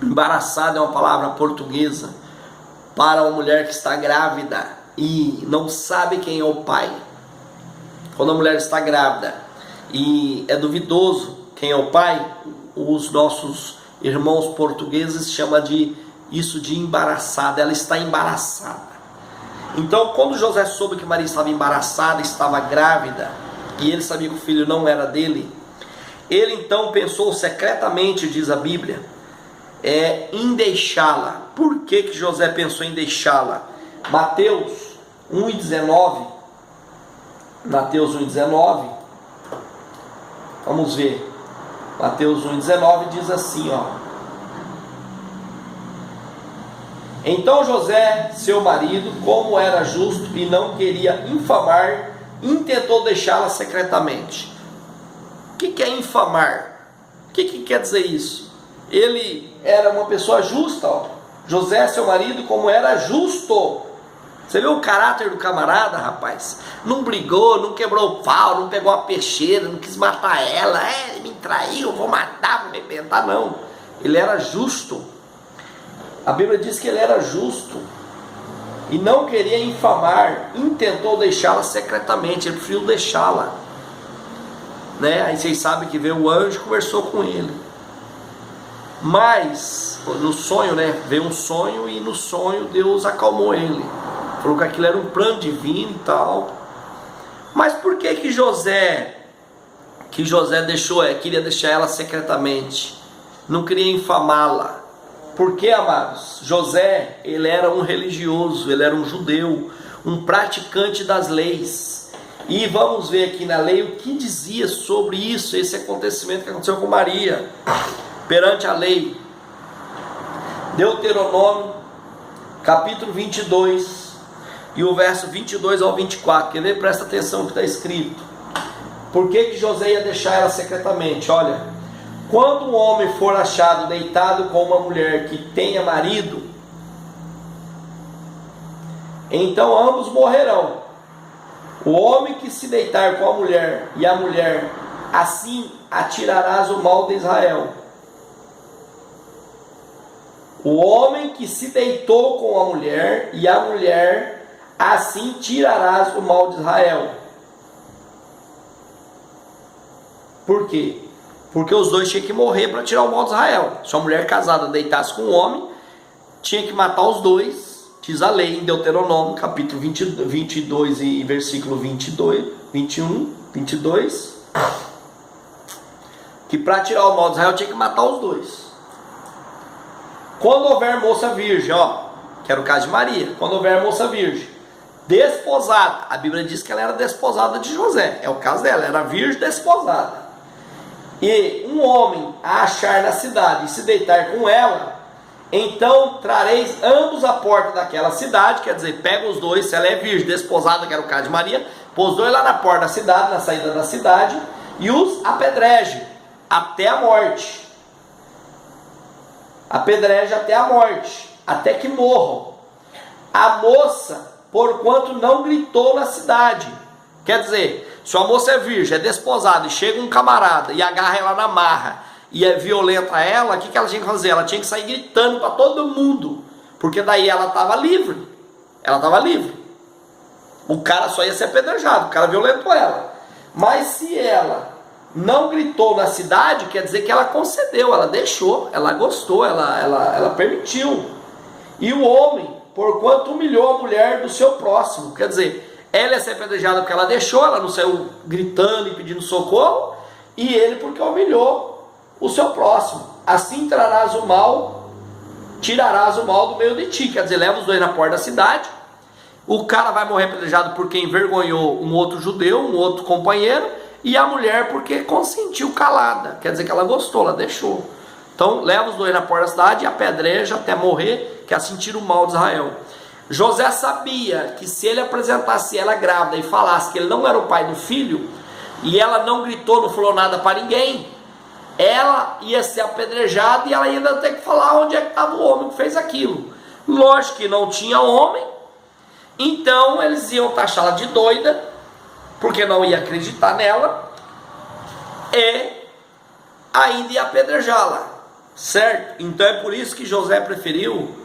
A: Embaraçada é uma palavra portuguesa para uma mulher que está grávida e não sabe quem é o pai. Quando a mulher está grávida e é duvidoso quem é o pai, os nossos irmãos portugueses chamam de isso de embaraçada, ela está embaraçada. Então, quando José soube que Maria estava embaraçada, estava grávida, e ele sabia que o filho não era dele, ele então pensou secretamente, diz a Bíblia, em deixá-la. Por que José pensou em deixá-la? Mateus 1,19. Mateus 1,19. Vamos ver. Mateus 1,19 diz assim, ó. Então José, seu marido, como era justo e não queria infamar, intentou deixá-la secretamente. O que é infamar? O que quer dizer isso? Ele era uma pessoa justa, ó. José, seu marido, como era justo. Você viu o caráter do camarada, rapaz? Não brigou, não quebrou o pau, não pegou a peixeira, não quis matar ela. Ele me traiu, vou matar, vou arrebentar. Não, ele era justo. A Bíblia diz que ele era justo e não queria infamar, intentou deixá-la secretamente, ele preferiu deixá-la, né? Aí vocês sabem que veio o anjo e conversou com ele, mas no sonho, né? Veio um sonho e no sonho Deus acalmou ele, falou que aquilo era um plano divino e tal. Mas por que José queria deixar ela secretamente, não queria infamá-la? Porque, amados, José, ele era um religioso, ele era um judeu, um praticante das leis. E vamos ver aqui na lei o que dizia sobre isso, esse acontecimento que aconteceu com Maria, perante a lei. Deuteronômio, capítulo 22, e o verso 22 ao 24. Quer ver? Presta atenção no que está escrito. Por que José ia deixar ela secretamente? Olha... Quando um homem for achado deitado com uma mulher que tenha marido, então ambos morrerão. O homem que se deitar com a mulher e a mulher, assim atirarás o mal de Israel. O homem que se deitou com a mulher e a mulher, assim tirarás o mal de Israel. Por quê? Porque os dois tinham que morrer para tirar o mal de Israel. Se uma mulher casada deitasse com um homem, tinha que matar os dois. Diz a lei em Deuteronômio, capítulo 22 e versículo 21, 22. Que para tirar o mal de Israel tinha que matar os dois. Quando houver moça virgem, ó, que era o caso de Maria. Quando houver moça virgem, desposada. A Bíblia diz que ela era desposada de José. É o caso dela, era virgem desposada. E um homem a achar na cidade e se deitar com ela, então trareis ambos à porta daquela cidade, quer dizer, pega os dois, se ela é virgem, desposada, que era o caso de Maria, pôs os dois lá na porta da cidade, na saída da cidade, e os apedreje até a morte. Apedreje até a morte, até que morram. A moça, porquanto não gritou na cidade. Quer dizer, se a moça é virgem, é desposada, e chega um camarada e agarra ela na marra e é violenta a ela, o que ela tinha que fazer? Ela tinha que sair gritando para todo mundo, porque daí ela estava livre. Ela estava livre. O cara só ia ser apedrejado, o cara violentou ela. Mas se ela não gritou na cidade, quer dizer que ela concedeu, ela deixou, ela gostou, ela permitiu. E o homem, porquanto humilhou a mulher do seu próximo, quer dizer, ela ia ser apedrejada porque ela deixou, ela não saiu gritando e pedindo socorro, e ele porque humilhou o seu próximo. Assim tirarás o mal do meio de ti, quer dizer, leva os dois na porta da cidade, o cara vai morrer apedrejado porque envergonhou um outro judeu, um outro companheiro, e a mulher porque consentiu calada, quer dizer que ela gostou, ela deixou. Então leva os dois na porta da cidade e apedreja até morrer, que assim tira o mal de Israel. José sabia que se ele apresentasse ela grávida e falasse que ele não era o pai do filho, e ela não gritou, não falou nada para ninguém, ela ia ser apedrejada e ela ia ainda ter que falar onde é que estava o homem que fez aquilo. Lógico que não tinha homem, então eles iam taxá-la de doida, porque não ia acreditar nela, e ainda ia apedrejá-la, certo? Então é por isso que José preferiu.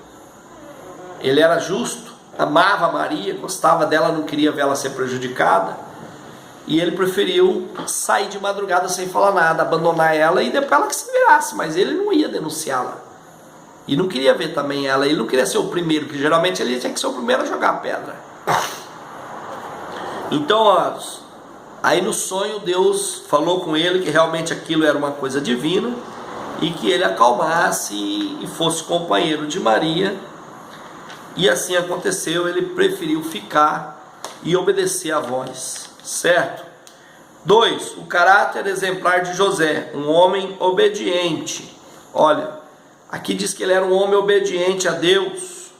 A: Ele era justo, amava Maria, gostava dela, não queria vê-la ser prejudicada, e ele preferiu sair de madrugada sem falar nada, abandonar ela e depois ela que se virasse, mas ele não ia denunciá-la. E não queria ver também ela, ele não queria ser o primeiro, porque geralmente ele tinha que ser o primeiro a jogar a pedra. Então, ó, aí no sonho Deus falou com ele que realmente aquilo era uma coisa divina e que ele acalmasse e fosse companheiro de Maria. E assim aconteceu, ele preferiu ficar e obedecer à voz, certo? 2. O caráter exemplar de José, um homem obediente. Olha, aqui diz que ele era um homem obediente a Deus.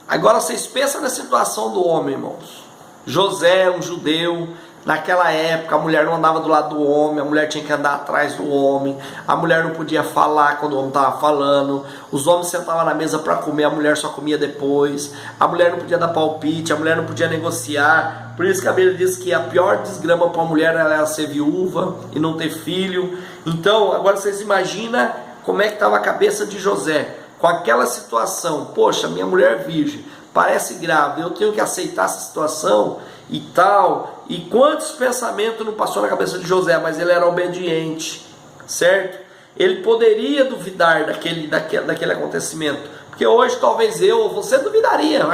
A: Agora vocês pensam na situação do homem, irmãos. José, um judeu, naquela época a mulher não andava do lado do homem, a mulher tinha que andar atrás do homem, a mulher não podia falar quando o homem estava falando, os homens sentavam na mesa para comer, a mulher só comia depois, a mulher não podia dar palpite, a mulher não podia negociar. Por isso que a Bíblia diz que a pior desgrama para a mulher era ser viúva e não ter filho. Então, agora vocês imaginam como é que estava a cabeça de José, com aquela situação. Poxa, minha mulher virgem, parece grávida, eu tenho que aceitar essa situação e tal. E quantos pensamentos não passou na cabeça de José, mas ele era obediente, certo? Ele poderia duvidar daquele acontecimento, porque hoje talvez eu ou você duvidaria.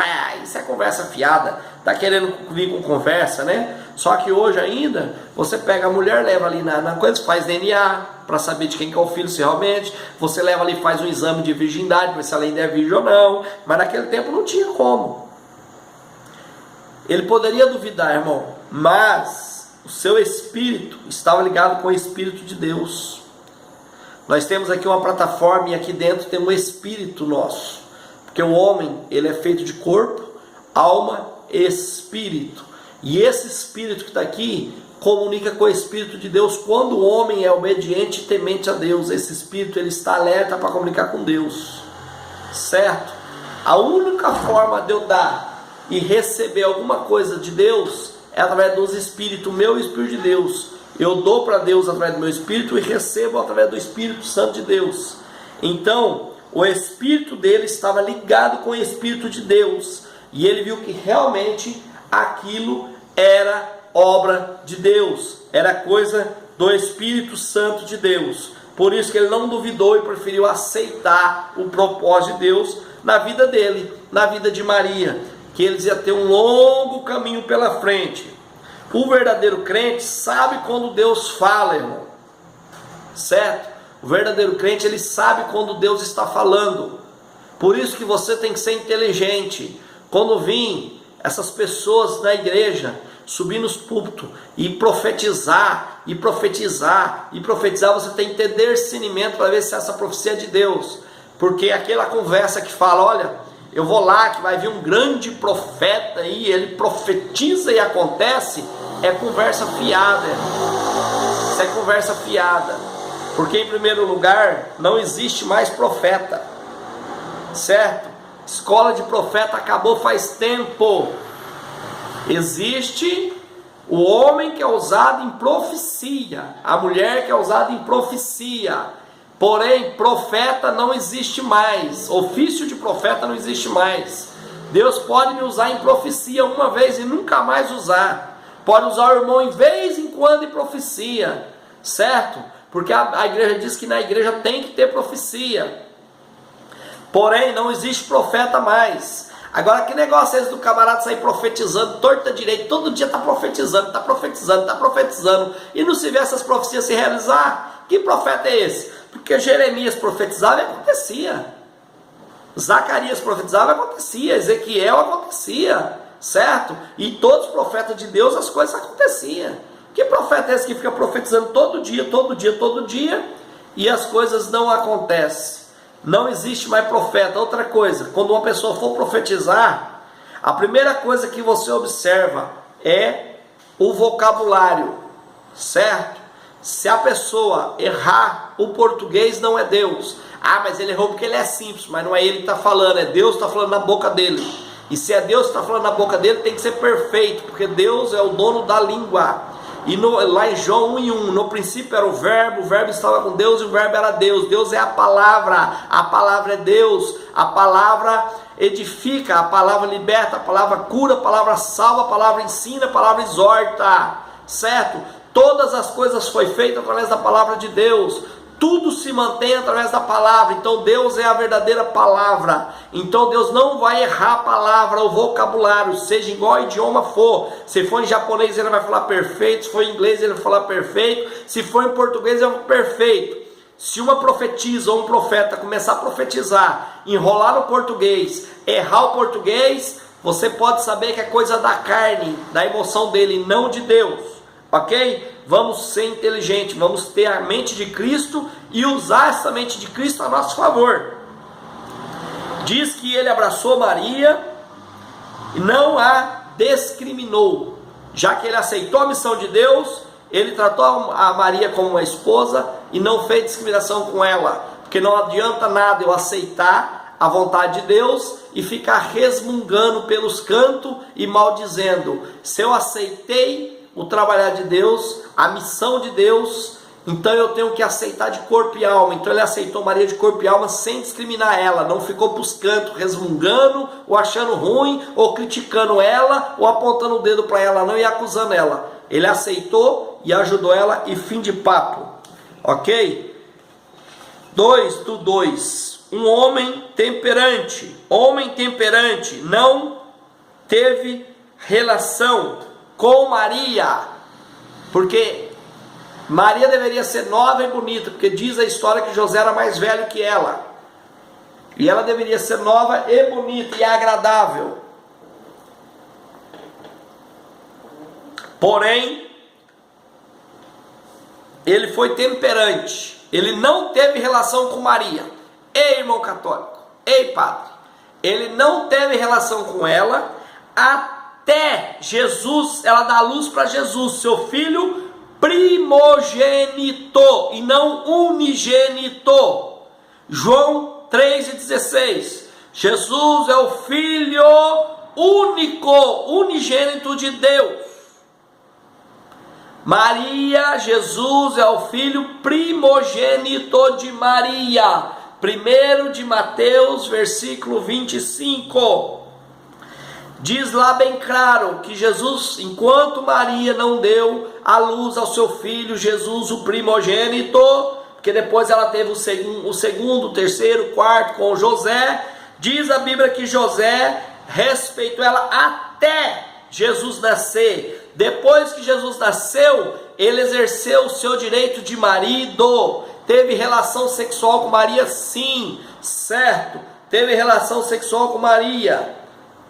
A: Isso é conversa fiada, tá querendo vir com conversa, né? Só que hoje ainda, você pega a mulher, leva ali na coisa, faz DNA, para saber de quem que é o filho, se realmente, você leva ali, faz um exame de virgindade, para ver se ela ainda é virgem ou não, mas naquele tempo não tinha como. Ele poderia duvidar, irmão, mas o seu espírito estava ligado com o Espírito de Deus. Nós temos aqui uma plataforma e aqui dentro tem um espírito nosso, porque o homem, ele é feito de corpo, alma e espírito, e esse espírito que está aqui comunica com o Espírito de Deus. Quando o homem é obediente e temente a Deus, esse espírito ele está alerta para comunicar com Deus, certo? A única forma de eu dar e receber alguma coisa de Deus é através dos espíritos, o meu Espírito de Deus. Eu dou para Deus através do meu Espírito e recebo através do Espírito Santo de Deus. Então, o Espírito dele estava ligado com o Espírito de Deus, e ele viu que realmente aquilo era obra de Deus, era coisa do Espírito Santo de Deus. Por isso que ele não duvidou e preferiu aceitar o propósito de Deus na vida dele, na vida de Maria, que eles iam ter um longo caminho pela frente. O verdadeiro crente sabe quando Deus fala, irmão, certo? O verdadeiro crente, ele sabe quando Deus está falando. Por isso que você tem que ser inteligente. Quando vir essas pessoas na igreja subir nos púlpitos e profetizar, e profetizar, e profetizar, você tem que ter discernimento para ver se essa profecia é de Deus. Porque aquela conversa que fala, olha, eu vou lá que vai vir um grande profeta e ele profetiza e acontece, é conversa fiada. Isso é conversa fiada. Porque em primeiro lugar, não existe mais profeta, certo? Escola de profeta acabou faz tempo. Existe o homem que é usado em profecia, a mulher que é usada em profecia. Porém, profeta não existe mais, ofício de profeta não existe mais. Deus pode me usar em profecia uma vez e nunca mais usar. Pode usar o irmão em vez em quando em profecia, certo? Porque a igreja diz que na igreja tem que ter profecia. Porém, não existe profeta mais. Agora, que negócio é esse do camarada sair profetizando, torta direito, todo dia está profetizando, e não se vê essas profecias se realizar? Que profeta é esse? Porque Jeremias profetizava e acontecia, Zacarias profetizava e acontecia, Ezequiel acontecia, certo? E todos os profetas de Deus as coisas aconteciam. Que profeta é esse que fica profetizando todo dia, e as coisas não acontecem? Não existe mais profeta. Outra coisa, quando uma pessoa for profetizar, a primeira coisa que você observa é o vocabulário, certo? Se a pessoa errar o português, não é Deus. Ah, mas ele errou porque ele é simples, mas não é ele que está falando, é Deus que está falando na boca dele. E se é Deus que está falando na boca dele, tem que ser perfeito, porque Deus é o dono da língua. E lá em João 1:1, no princípio era o verbo estava com Deus e o verbo era Deus. Deus é a palavra é Deus, a palavra edifica, a palavra liberta, a palavra cura, a palavra salva, a palavra ensina, a palavra exorta, certo? Todas as coisas foi feita através da palavra de Deus. Tudo se mantém através da palavra. Então Deus é a verdadeira palavra. Então Deus não vai errar a palavra, o vocabulário, seja igual idioma for. Se for em japonês ele vai falar perfeito, se for em inglês ele vai falar perfeito, se for em português ele vai falar perfeito. Se uma profetisa ou um profeta começar a profetizar, enrolar no português, errar o português, você pode saber que é coisa da carne, da emoção dele, não de Deus, ok? Vamos ser inteligentes, vamos ter a mente de Cristo e usar essa mente de Cristo a nosso favor. Diz que ele abraçou Maria e não a discriminou, já que ele aceitou a missão de Deus, ele tratou a Maria como uma esposa e não fez discriminação com ela, porque não adianta nada eu aceitar a vontade de Deus e ficar resmungando pelos cantos e maldizendo. Se eu aceitei o trabalhar de Deus, a missão de Deus, então eu tenho que aceitar de corpo e alma. Então ele aceitou Maria de corpo e alma sem discriminar ela, não ficou para os cantos resmungando, ou achando ruim, ou criticando ela, ou apontando o dedo para ela não e acusando ela. Ele aceitou e ajudou ela e fim de papo, ok? 2. Um homem temperante não teve relação com Maria, porque Maria deveria ser nova e bonita, porque diz a história que José era mais velho que ela, e ela deveria ser nova e bonita e agradável. Porém, ele foi temperante, ele não teve relação com Maria. Ei, irmão católico, ei, padre, ele não teve relação com ela até Jesus, ela dá luz para Jesus, seu filho primogênito e não unigênito. João 3,16. Jesus é o filho único, unigênito de Deus. Maria, Jesus é o filho primogênito de Maria. 1 de Mateus, versículo 25. Diz lá bem claro que Jesus, enquanto Maria não deu a luz ao seu filho, Jesus, o primogênito, porque depois ela teve o segundo, o terceiro, o quarto com José, diz a Bíblia que José respeitou ela até Jesus nascer. Depois que Jesus nasceu, ele exerceu o seu direito de marido. Teve relação sexual com Maria, sim, certo, teve relação sexual com Maria,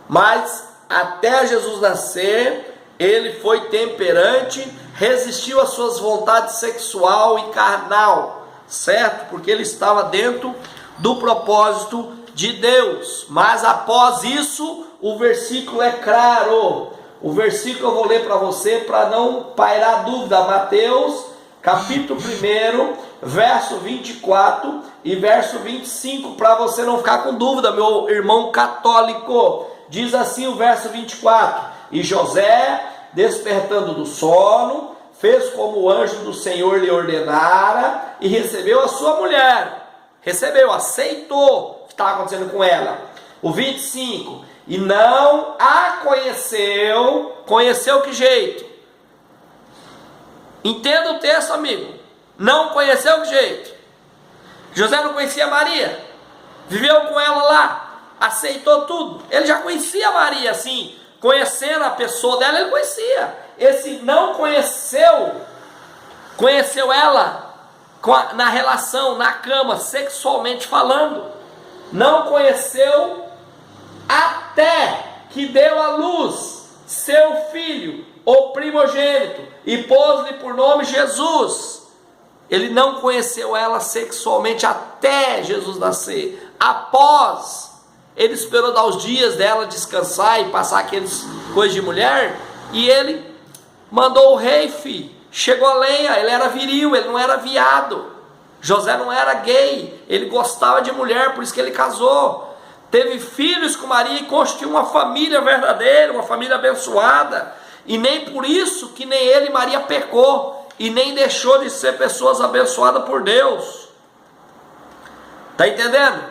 A: mas até Jesus nascer, ele foi temperante, resistiu às suas vontades sexual e carnal, certo, porque ele estava dentro do propósito de Deus. Mas após isso, o versículo é claro, o versículo eu vou ler para você, para não pairar dúvida. Mateus, capítulo 1, verso 24 e verso 25, para você não ficar com dúvida, meu irmão católico. Diz assim o verso 24: E José, despertando do sono, fez como o anjo do Senhor lhe ordenara, e recebeu a sua mulher. Recebeu, aceitou o que estava acontecendo com ela. O 25: E não a conheceu. Conheceu que jeito? Entenda o texto, amigo. Não conheceu que jeito? José não conhecia Maria, viveu com ela lá, aceitou tudo. Ele já conhecia Maria, assim, conhecendo a pessoa dela, ele conhecia. Esse não conheceu, conheceu ela na relação, na cama, sexualmente falando. Não conheceu até que deu à luz seu filho, o primogênito, e pôs-lhe por nome Jesus. Ele não conheceu ela sexualmente até Jesus nascer. Após, ele esperou dar os dias dela descansar e passar aqueles coisas de mulher, e ele mandou o rei, filho. Chegou a lenha, ele era viril, ele não era viado. José não era gay, ele gostava de mulher, por isso que ele casou. Teve filhos com Maria e constituiu uma família verdadeira, uma família abençoada. E nem por isso que nem ele e Maria pecou, e nem deixou de ser pessoas abençoadas por Deus. Está entendendo?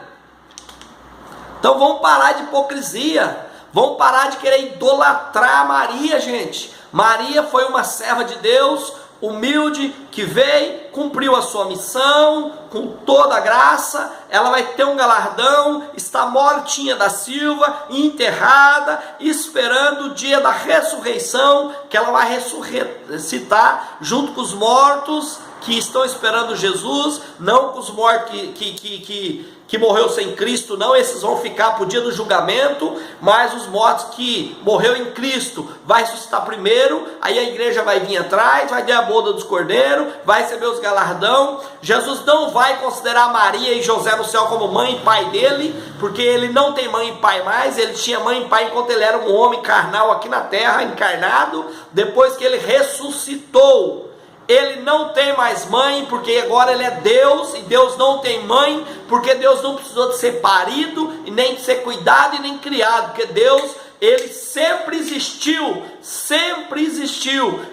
A: Então vamos parar de hipocrisia, vamos parar de querer idolatrar Maria, gente. Maria foi uma serva de Deus, humilde, que veio, cumpriu a sua missão, com toda a graça, ela vai ter um galardão, está mortinha da Silva, enterrada, esperando o dia da ressurreição, que ela vai ressuscitar junto com os mortos, que estão esperando Jesus, não com os mortos que morreu sem Cristo, não, esses vão ficar para o dia do julgamento, mas os mortos que morreu em Cristo, vai ressuscitar primeiro, aí a igreja vai vir atrás, vai ter a boda dos cordeiros, vai receber os galardão. Jesus não vai considerar Maria e José no céu como mãe e pai dele, porque ele não tem mãe e pai mais, ele tinha mãe e pai enquanto ele era um homem carnal aqui na terra, encarnado, depois que ele ressuscitou. Ele não tem mais mãe, porque agora ele é Deus, e Deus não tem mãe, porque Deus não precisou de ser parido, e nem de ser cuidado, e nem criado, porque Deus, ele sempre existiu,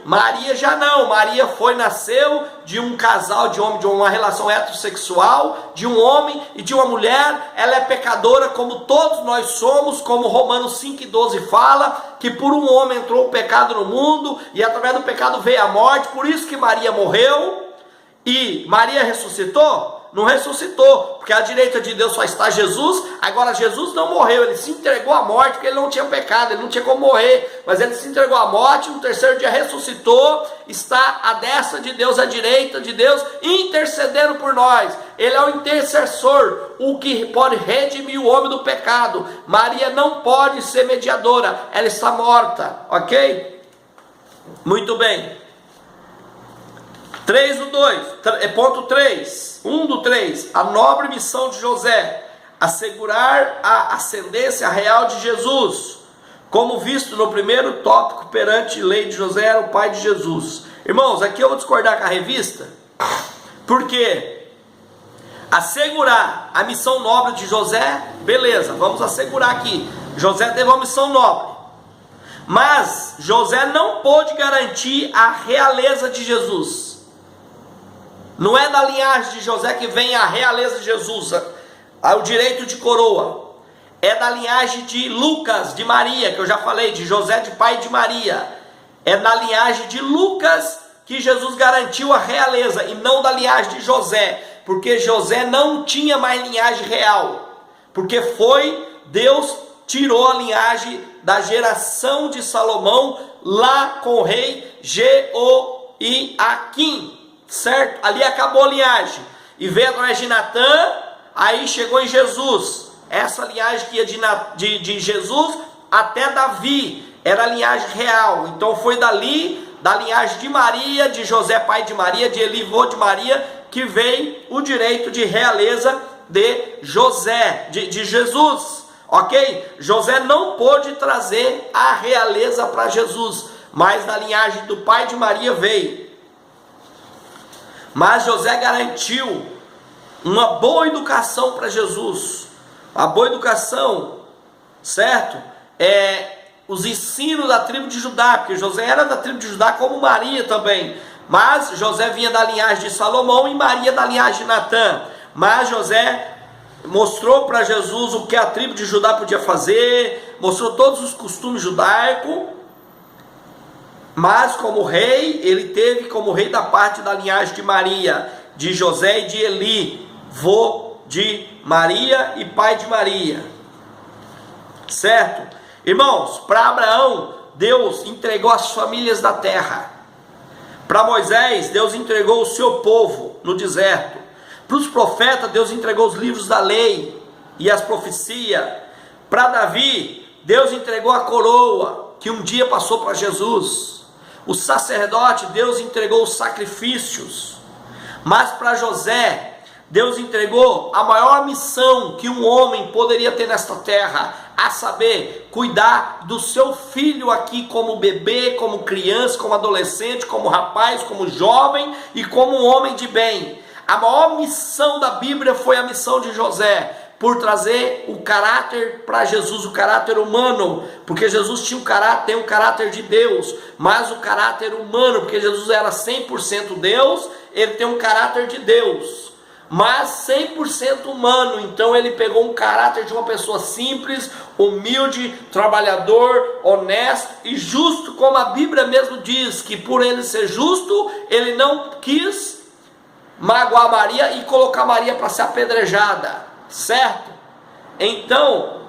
A: Maria já não, Maria nasceu de um casal de homem, de uma relação heterossexual, de um homem e de uma mulher, ela é pecadora como todos nós somos, como Romanos 5:12 fala, que por um homem entrou o pecado no mundo, e através do pecado veio a morte, por isso que Maria morreu. E Maria ressuscitou? Não ressuscitou, porque à direita de Deus só está Jesus. Agora Jesus não morreu, ele se entregou à morte, porque ele não tinha pecado, ele não tinha como morrer, mas ele se entregou à morte, no terceiro dia ressuscitou, está à destra de Deus, à direita de Deus, intercedendo por nós. Ele é o intercessor, o que pode redimir o homem do pecado. Maria não pode ser mediadora, ela está morta, ok? Muito bem. 3 do 2, ponto 3, 1 do 3, a nobre missão de José, assegurar a ascendência real de Jesus, como visto no primeiro tópico perante a lei de José, era o pai de Jesus. Irmãos, aqui eu vou discordar com a revista, porque assegurar a missão nobre de José, beleza, vamos assegurar aqui, José teve uma missão nobre, mas José não pôde garantir a realeza de Jesus. Não é da linhagem de José que vem a realeza de Jesus, o direito de coroa. É da linhagem de Lucas, de Maria, que eu já falei, de José de pai de Maria. É da linhagem de Lucas que Jesus garantiu a realeza, e não da linhagem de José, porque José não tinha mais linhagem real, porque Deus tirou a linhagem da geração de Salomão, lá com o rei Jeoaquim. Certo? Ali acabou a linhagem, e veio através de Natã, aí chegou em Jesus, essa linhagem que ia de Jesus até Davi, era a linhagem real. Então foi dali, da linhagem de Maria, de José pai de Maria, de Eli vô de Maria, que veio o direito de realeza de José, de Jesus, ok? José não pôde trazer a realeza para Jesus, mas da linhagem do pai de Maria veio. Mas José garantiu uma boa educação para Jesus. A boa educação, certo? Os ensinos da tribo de Judá, porque José era da tribo de Judá como Maria também. Mas José vinha da linhagem de Salomão e Maria da linhagem de Natã. Mas José mostrou para Jesus o que a tribo de Judá podia fazer, mostrou todos os costumes judaicos. Mas como rei, ele teve como rei da parte da linhagem de Maria, de José e de Eli, vô de Maria e pai de Maria, certo? Irmãos, para Abraão, Deus entregou as famílias da terra. Para Moisés, Deus entregou o seu povo no deserto. Para os profetas, Deus entregou os livros da lei e as profecias. Para Davi, Deus entregou a coroa, que um dia passou para Jesus. O sacerdote, Deus entregou os sacrifícios. Mas para José, Deus entregou a maior missão que um homem poderia ter nesta terra, a saber, cuidar do seu filho aqui como bebê, como criança, como adolescente, como rapaz, como jovem e como um homem de bem. A maior missão da Bíblia foi a missão de José, por trazer o caráter para Jesus, o caráter humano, porque Jesus tinha tem um caráter de Deus, mas o caráter humano, porque Jesus era 100% Deus, ele tem um caráter de Deus. mas 100% humano. Então ele pegou um caráter de uma pessoa simples, humilde, trabalhador, honesto e justo, como a Bíblia mesmo diz, que por ele ser justo, ele não quis magoar Maria e colocar Maria para ser apedrejada, certo? Então,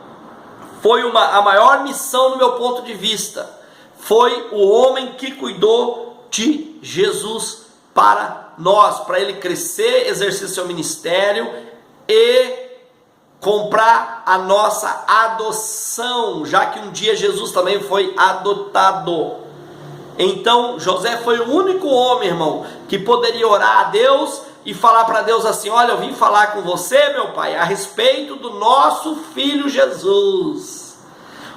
A: foi a maior missão no meu ponto de vista, foi o homem que cuidou de Jesus para nós, para ele crescer, exercer seu ministério e comprar a nossa adoção, já que um dia Jesus também foi adotado. Então José foi o único homem, irmão, que poderia orar a Deus e falar para Deus assim: olha, eu vim falar com você, meu pai, a respeito do nosso filho Jesus.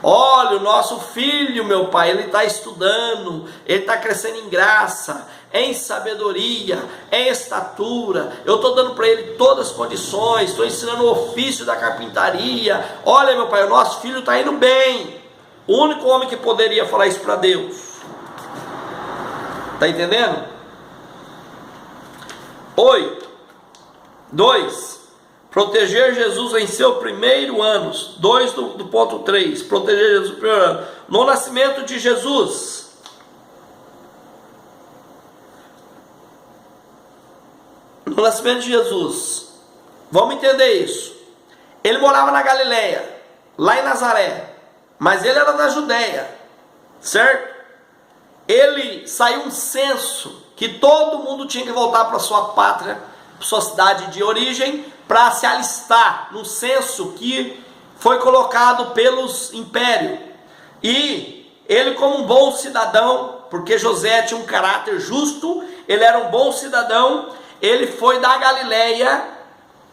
A: Olha, o nosso filho, meu pai, ele está estudando, ele está crescendo em graça, em sabedoria, em estatura. Eu estou dando para ele todas as condições, estou ensinando o ofício da carpintaria. Olha, meu pai, o nosso filho está indo bem. O único homem que poderia falar isso para Deus. Está entendendo? 2. Proteger Jesus em seu primeiro ano. 2 do ponto 3. Proteger Jesus no primeiro ano. No nascimento de Jesus. No nascimento de Jesus. Vamos entender isso. Ele morava na Galileia, lá em Nazaré. Mas ele era da Judéia. Certo? Ele saiu um censo que todo mundo tinha que voltar para sua pátria, para sua cidade de origem, para se alistar no censo que foi colocado pelos impérios. E ele, como um bom cidadão, porque José tinha um caráter justo, ele era um bom cidadão, ele foi da Galileia,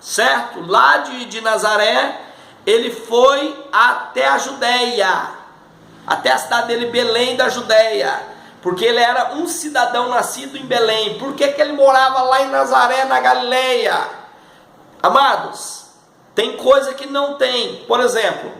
A: certo? Lá de Nazaré, ele foi até a Judéia, até a cidade dele, Belém da Judéia, porque ele era um cidadão nascido em Belém. Por que ele morava lá em Nazaré, na Galileia? Amados, tem coisa que não tem. Por exemplo,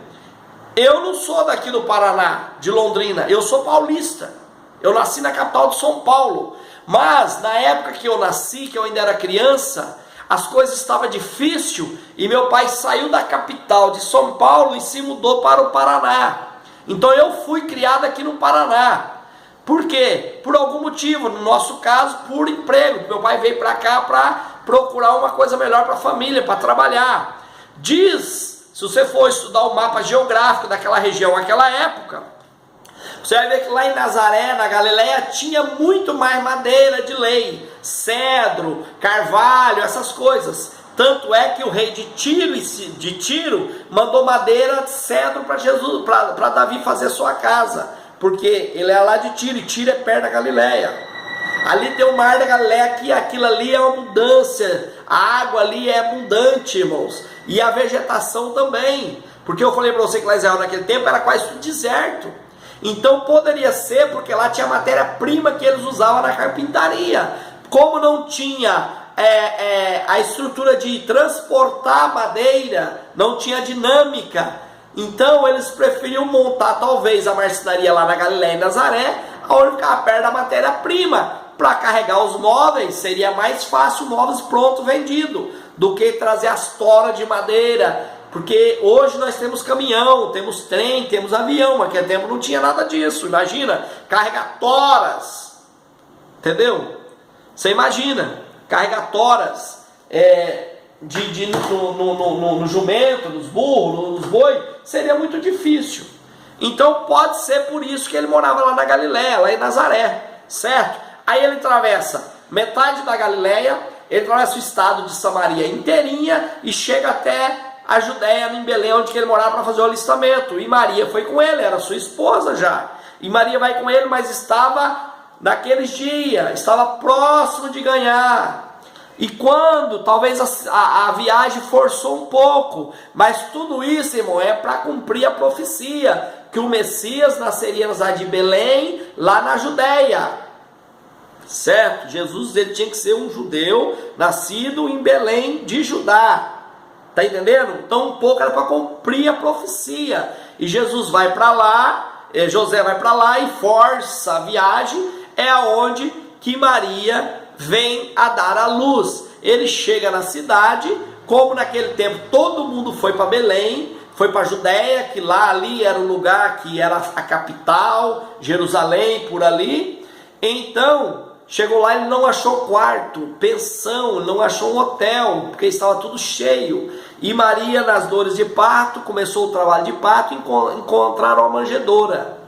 A: eu não sou daqui do Paraná, de Londrina, eu sou paulista. Eu nasci na capital de São Paulo. Mas na época que eu nasci, que eu ainda era criança, as coisas estavam difíceis e meu pai saiu da capital de São Paulo e se mudou para o Paraná. Então eu fui criado aqui no Paraná. Por quê? Por algum motivo, no nosso caso, por emprego. Meu pai veio para cá para procurar uma coisa melhor para a família, para trabalhar. Diz, se você for estudar o mapa geográfico daquela região, naquela época, você vai ver que lá em Nazaré, na Galileia, tinha muito mais madeira de lei, cedro, carvalho, essas coisas. Tanto é que o rei de Tiro mandou madeira de cedro para Jesus, para Davi fazer sua casa, porque ele é lá de Tiro, e Tiro é perto da Galileia. Ali tem o mar da Galileia, aquilo ali é uma abundância, a água ali é abundante, irmãos, e a vegetação também, porque eu falei para você que lá em Israel naquele tempo era quase tudo deserto. Então poderia ser porque lá tinha matéria-prima que eles usavam na carpintaria. Como não tinha a estrutura de transportar madeira, não tinha dinâmica, então eles preferiam montar talvez a marcenaria lá na Galileia e Nazaré, onde ficava perto da matéria-prima. Para carregar os móveis seria mais fácil, móveis pronto vendido, do que trazer as toras de madeira. Porque hoje nós temos caminhão, temos trem, temos avião, mas naquele tempo não tinha nada disso. Imagina, carregar toras, entendeu? Você imagina, carregar toras no jumento, nos burros, nos boi, seria muito difícil. Então pode ser por isso que ele morava lá na Galileia, lá em Nazaré, certo? Aí ele atravessa metade da Galileia, ele atravessa o estado de Samaria inteirinha e chega até a Judéia, em Belém, onde ele morava, para fazer o alistamento. E Maria foi com ele, era sua esposa já. E Maria vai com ele, mas estava naqueles dias, estava próximo de ganhar. E quando, talvez a viagem forçou um pouco, mas tudo isso, irmão, é para cumprir a profecia, que o Messias nasceria na cidade de Belém, lá na Judéia. Certo? Jesus, ele tinha que ser um judeu, nascido em Belém de Judá. Está entendendo? Então um pouco era para cumprir a profecia. E Jesus vai para lá, José vai para lá e força a viagem. É aonde que Maria vem a dar a luz. ele chega na cidade, como naquele tempo todo mundo foi para Belém, foi para a Judéia, que lá ali era o lugar que era a capital, Jerusalém, por ali. Então, chegou lá, ele não achou quarto, pensão, não achou um hotel, porque estava tudo cheio. E Maria, nas dores de parto, começou o trabalho de parto, encontraram a manjedoura.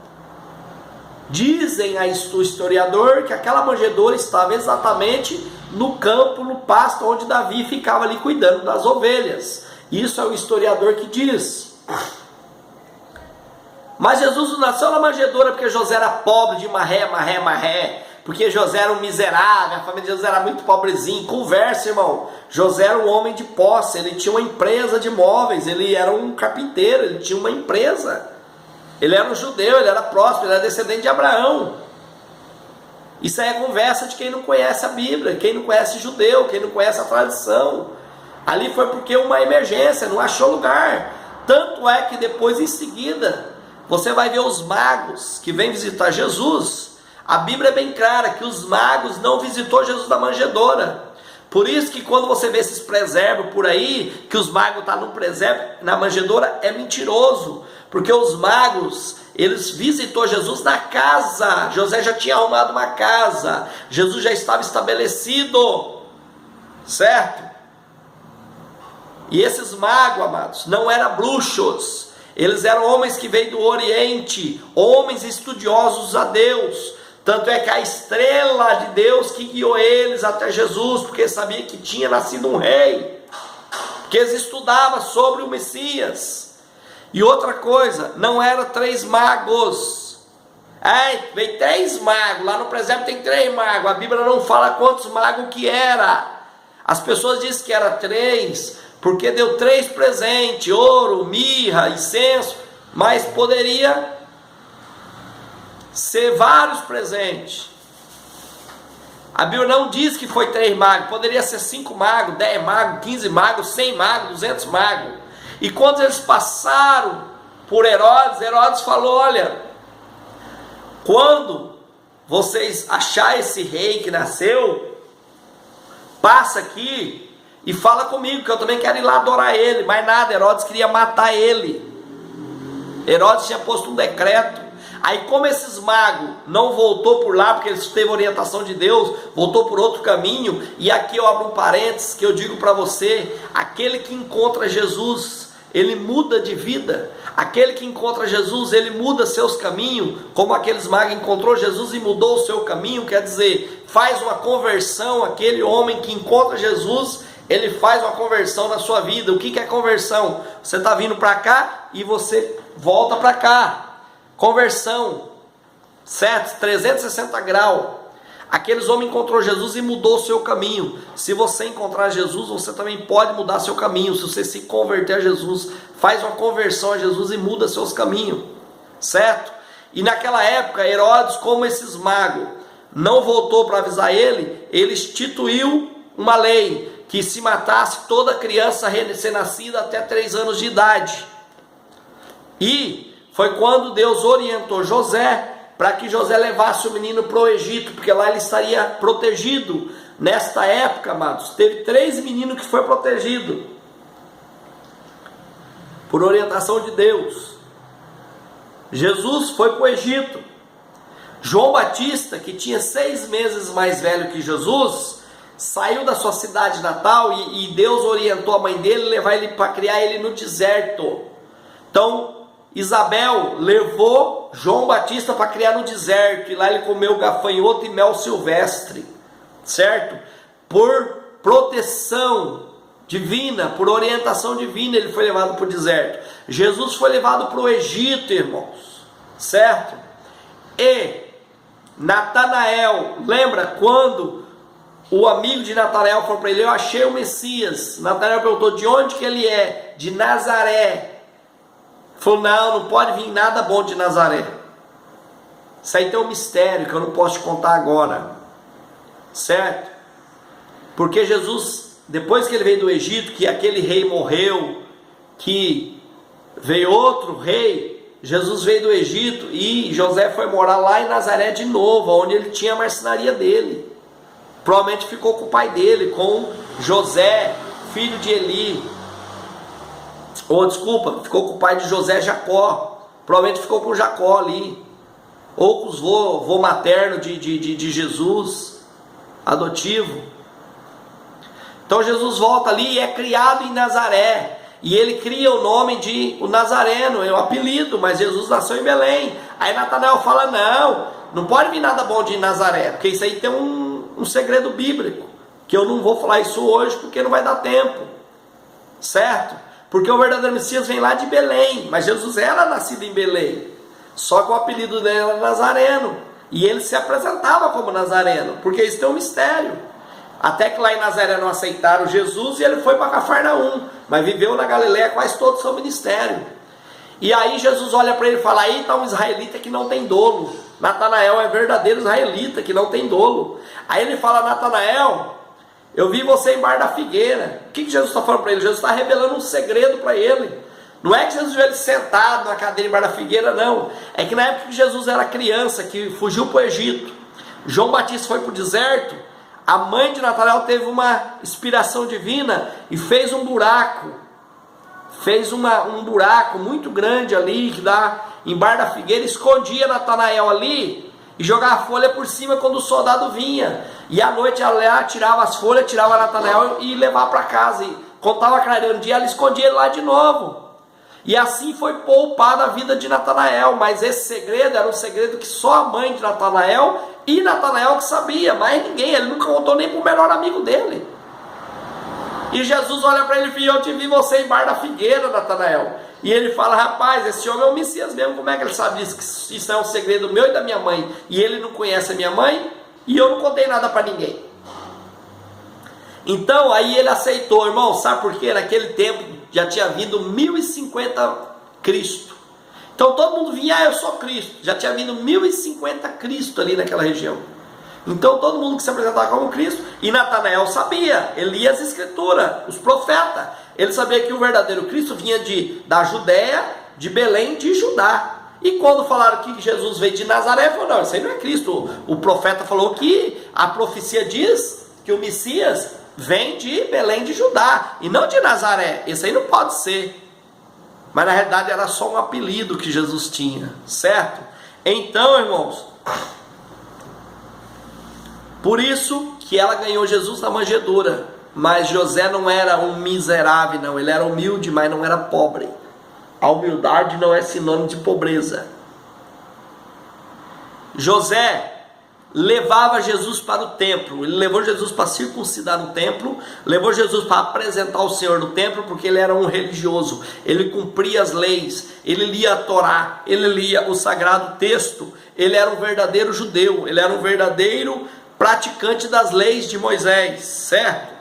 A: Dizem o historiador que aquela manjedoura estava exatamente no campo, no pasto, onde Davi ficava ali cuidando das ovelhas. Isso é o historiador que diz. Mas Jesus não nasceu na manjedoura porque José era pobre de marré, porque José era um miserável, a família de José era muito pobrezinho. Conversa, irmão. José era um homem de posse, ele tinha uma empresa de móveis, ele era um carpinteiro, ele tinha uma empresa. Ele era um judeu, ele era próspero, ele era descendente de Abraão. Isso aí é conversa de quem não conhece a Bíblia, quem não conhece judeu, quem não conhece a tradição. Ali foi porque uma emergência, não achou lugar. Tanto é que depois, em seguida, você vai ver os magos que vêm visitar Jesus. A Bíblia é bem clara que os magos não visitou Jesus na manjedoura. Por isso que quando você vê esses presépios por aí, que os magos estão no presépio, na manjedoura, é mentiroso. Porque os magos, eles visitou Jesus na casa. José já tinha arrumado uma casa. Jesus já estava estabelecido. Certo? E esses magos, amados, não eram bruxos. Eles eram homens que veio do Oriente, homens estudiosos a Deus. Tanto é que a estrela de Deus que guiou eles até Jesus, porque sabia que tinha nascido um rei, porque eles estudavam sobre o Messias. E outra coisa, não eram 3 magos. Veio 3 magos, lá no presépio tem 3 magos, a Bíblia não fala quantos magos que era. As pessoas dizem que era 3, porque deu 3 presentes, ouro, mirra, incenso, mas poderia ser vários presentes. A Bíblia não diz que foi 3 magos, poderia ser 5 magos, 10 magos, 15 magos, 100 magos, 200 magos. E quando eles passaram por Herodes, Herodes falou: olha, quando vocês acharem esse rei que nasceu, passa aqui e fala comigo, que eu também quero ir lá adorar ele. Mas nada, Herodes queria matar ele. Herodes tinha posto um decreto. Aí, como esses magos não voltou por lá, porque eles teve orientação de Deus, voltou por outro caminho. E aqui eu abro um parênteses que eu digo para você: aquele que encontra Jesus, ele muda de vida. Aquele que encontra Jesus, ele muda seus caminhos, como aqueles magos encontrou Jesus e mudou o seu caminho. Quer dizer, faz uma conversão. Aquele homem que encontra Jesus, ele faz uma conversão na sua vida. O que é conversão? Você está vindo para cá e você volta para cá. Conversão, certo? 360 graus. Aqueles homens encontrou Jesus e mudou o seu caminho. Se você encontrar Jesus, você também pode mudar seu caminho. Se você se converter a Jesus, faz uma conversão a Jesus e muda seus caminhos, certo? E naquela época, Herodes, como esses magos, não voltou para avisar ele, ele instituiu uma lei que se matasse toda criança recém-nascida até 3 anos de idade. E foi quando Deus orientou José para que José levasse o menino para o Egito, porque lá ele estaria protegido. Nesta época, amados, teve 3 meninos que foram protegidos por orientação de Deus. Jesus foi para o Egito. João Batista, que tinha 6 meses mais velho que Jesus, saiu da sua cidade natal e Deus orientou a mãe dele levar ele para criar ele no deserto. Então Isabel levou João Batista para criar no deserto, e lá ele comeu gafanhoto e mel silvestre, certo? Por proteção divina, por orientação divina, ele foi levado para o deserto. Jesus foi levado para o Egito, irmãos, certo? E Natanael, lembra quando o amigo de Natanael falou para ele: eu achei o Messias. Natanael perguntou: de onde que ele é? De Nazaré. Falou: não pode vir nada bom de Nazaré. Isso aí tem um mistério que eu não posso te contar agora, certo? Porque Jesus, depois que ele veio do Egito, que aquele rei morreu, que veio outro rei, Jesus veio do Egito e José foi morar lá em Nazaré de novo, onde ele tinha a marcenaria dele. Provavelmente ficou com o pai dele, com José, filho de Eli. Ou desculpa, ficou com o pai de José, Jacó. Provavelmente ficou com Jacó ali. Ou com os vô materno de Jesus, adotivo. Então Jesus volta ali e é criado em Nazaré. E ele cria o nome de o Nazareno, é o apelido, mas Jesus nasceu em Belém. Aí Natanael fala, não pode vir nada bom de Nazaré, porque isso aí tem um segredo bíblico, que eu não vou falar isso hoje, porque não vai dar tempo, certo? Porque o verdadeiro Messias vem lá de Belém, mas Jesus era nascido em Belém, só que o apelido dele era Nazareno, e ele se apresentava como Nazareno, porque isso tem um mistério. Até que lá em Nazaré não aceitaram Jesus e ele foi para Cafarnaum, mas viveu na Galileia quase todo o seu ministério. E aí Jesus olha para ele e fala, aí está um israelita que não tem dolo. Natanael é verdadeiro israelita que não tem dolo. Aí ele fala, Natanael, eu vi você em Bar da Figueira. O que Jesus está falando para ele? Jesus está revelando um segredo para ele. Não é que Jesus viu ele sentado na cadeira em Bar da Figueira, não. É que na época que Jesus era criança, que fugiu para o Egito, João Batista foi para o deserto, a mãe de Natanael teve uma inspiração divina e fez um buraco. Fez um buraco muito grande ali, que dá em Bar da Figueira, escondia Natanael ali e jogava folha por cima quando o soldado vinha. E à noite ela tirava as folhas, tirava Natanael e levava para casa. E quando estava clareando o dia, ela escondia ele lá de novo. E assim foi poupada a vida de Natanael. Mas esse segredo era um segredo que só a mãe de Natanael e Natanael que sabia, mais ninguém. Ele nunca contou nem para o melhor amigo dele. E Jesus olha para ele e fala, eu te vi você em Bar da Figueira, Natanael. E ele fala, rapaz, esse homem é o Messias mesmo, como é que ele sabe disso? Que isso é um segredo meu e da minha mãe, e ele não conhece a minha mãe, e eu não contei nada para ninguém. Então, aí ele aceitou, irmão, sabe por quê? Naquele tempo já tinha vindo 1050 Cristo. Então todo mundo vinha, eu sou Cristo. Já tinha vindo 1050 Cristo ali naquela região. Então todo mundo que se apresentava como Cristo, e Natanael sabia, ele lia as escrituras, os profetas, ele sabia que o verdadeiro Cristo vinha da Judéia, de Belém, de Judá. E quando falaram que Jesus veio de Nazaré, falou, não, isso aí não é Cristo. O profeta falou que a profecia diz que o Messias vem de Belém de Judá, e não de Nazaré. Isso aí não pode ser. Mas na realidade era só um apelido que Jesus tinha, certo? Então, irmãos, por isso que ela ganhou Jesus na manjedoura. Mas José não era um miserável, não. Ele era humilde, mas não era pobre. A humildade não é sinônimo de pobreza. José levava Jesus para o templo. Ele levou Jesus para circuncidar no templo. Levou Jesus para apresentar o Senhor no templo, porque ele era um religioso. Ele cumpria as leis. Ele lia a Torá. Ele lia o sagrado texto. Ele era um verdadeiro judeu. Ele era um verdadeiro praticante das leis de Moisés, certo?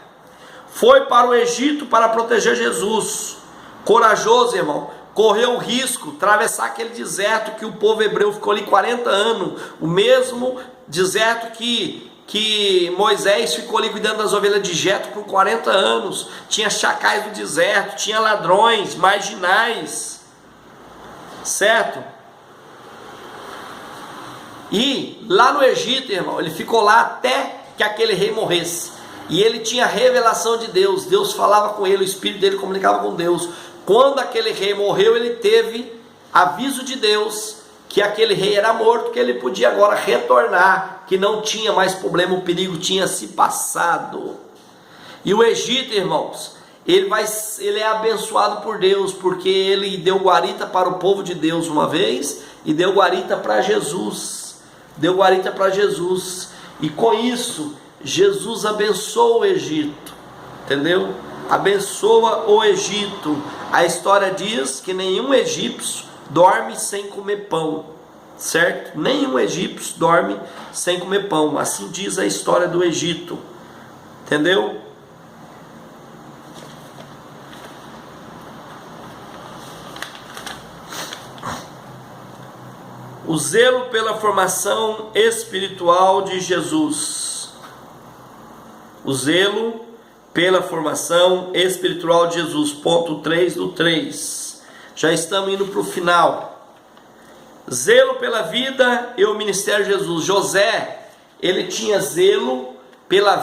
A: Foi para o Egito para proteger Jesus. Corajoso, irmão. Correu o risco de atravessar aquele deserto que o povo hebreu ficou ali 40 anos. O mesmo deserto que Moisés ficou ali cuidando das ovelhas de Jetro por 40 anos. Tinha chacais do deserto, tinha ladrões, marginais, certo? E lá no Egito, irmão, ele ficou lá até que aquele rei morresse. E ele tinha revelação de Deus. Deus falava com ele, o espírito dele comunicava com Deus. Quando aquele rei morreu, ele teve aviso de Deus que aquele rei era morto, que ele podia agora retornar, que não tinha mais problema, o perigo tinha se passado. E o Egito, irmãos, ele é abençoado por Deus, porque ele deu guarita para o povo de Deus uma vez, e deu guarita para Jesus. Deu guarita para Jesus. E com isso, Jesus abençoa o Egito, entendeu? Abençoa o Egito. A história diz que nenhum egípcio dorme sem comer pão, certo? Nenhum egípcio dorme sem comer pão. Assim diz a história do Egito, entendeu? O zelo pela formação espiritual de Jesus. O zelo pela formação espiritual de Jesus. Ponto 3 do 3. Já estamos indo para o final. Zelo pela vida e o ministério de Jesus. José, ele tinha zelo pela